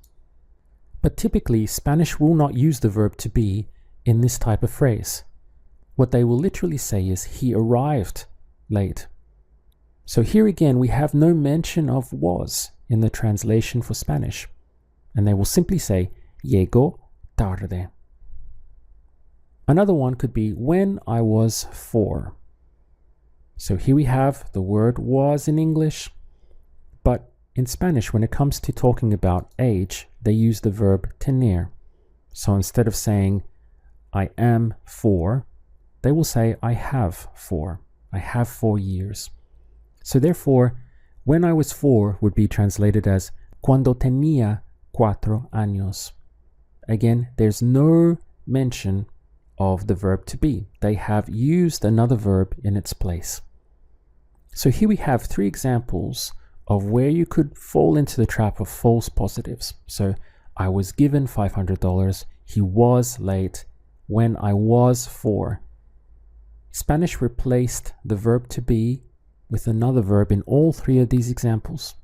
Speaker 1: but typically Spanish will not use the verb to be in this type of phrase. What they will literally say is he arrived late. So here again we have no mention of was in the translation for Spanish, and they will simply say llegó tarde. Another one could be when I was 4. So here we have the word was in English, but in Spanish, when it comes to talking about age, they use the verb tener. So instead of saying I am 4, they will say I have 4. I have 4 years. So therefore, when I was 4 would be translated as cuando tenía 4 años. Again, there's no mention of the verb to be. They have used another verb in its place. So here we have 3 examples of where you could fall into the trap of false positives. So I was given $500. He was late. When I was 4. Spanish replaced the verb to be with another verb in all 3 of these examples.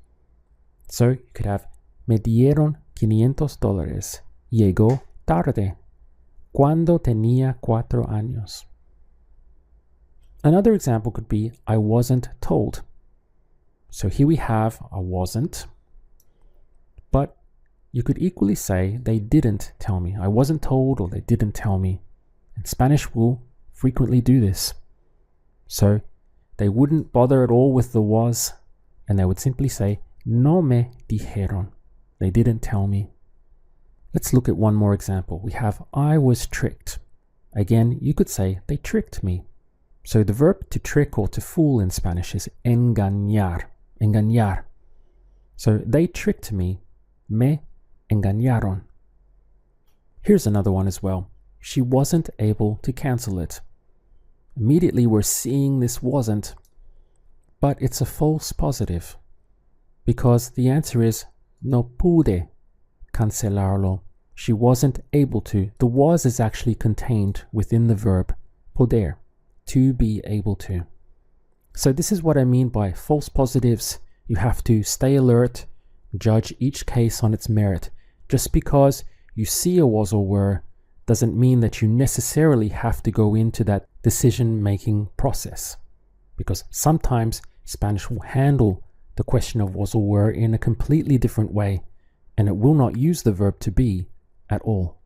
Speaker 1: So you could have me dieron $500. Llegó tarde. Cuando tenía 4 años. Another example could be I wasn't told. So here we have I wasn't, but you could equally say they didn't tell me. I wasn't told or they didn't tell me. And Spanish will frequently do this. So they wouldn't bother at all with the was, and they would simply say no me dijeron. They didn't tell me. Let's look at one more example. We have I was tricked. Again, you could say they tricked me. So the verb to trick or to fool in Spanish is engañar. Engañar. So they tricked me. Me engañaron. Here's another one as well. She wasn't able to cancel it. Immediately we're seeing this wasn't, but it's a false positive because the answer is no pude cancelarlo. She wasn't able to. The was is actually contained within the verb poder, to be able to. So this is what I mean by false positives. You have to stay alert, judge each case on its merit. Just because you see a was or were doesn't mean that you necessarily have to go into that decision-making process. Because sometimes Spanish will handle the question of was or were in a completely different way, and it will not use the verb to be at all.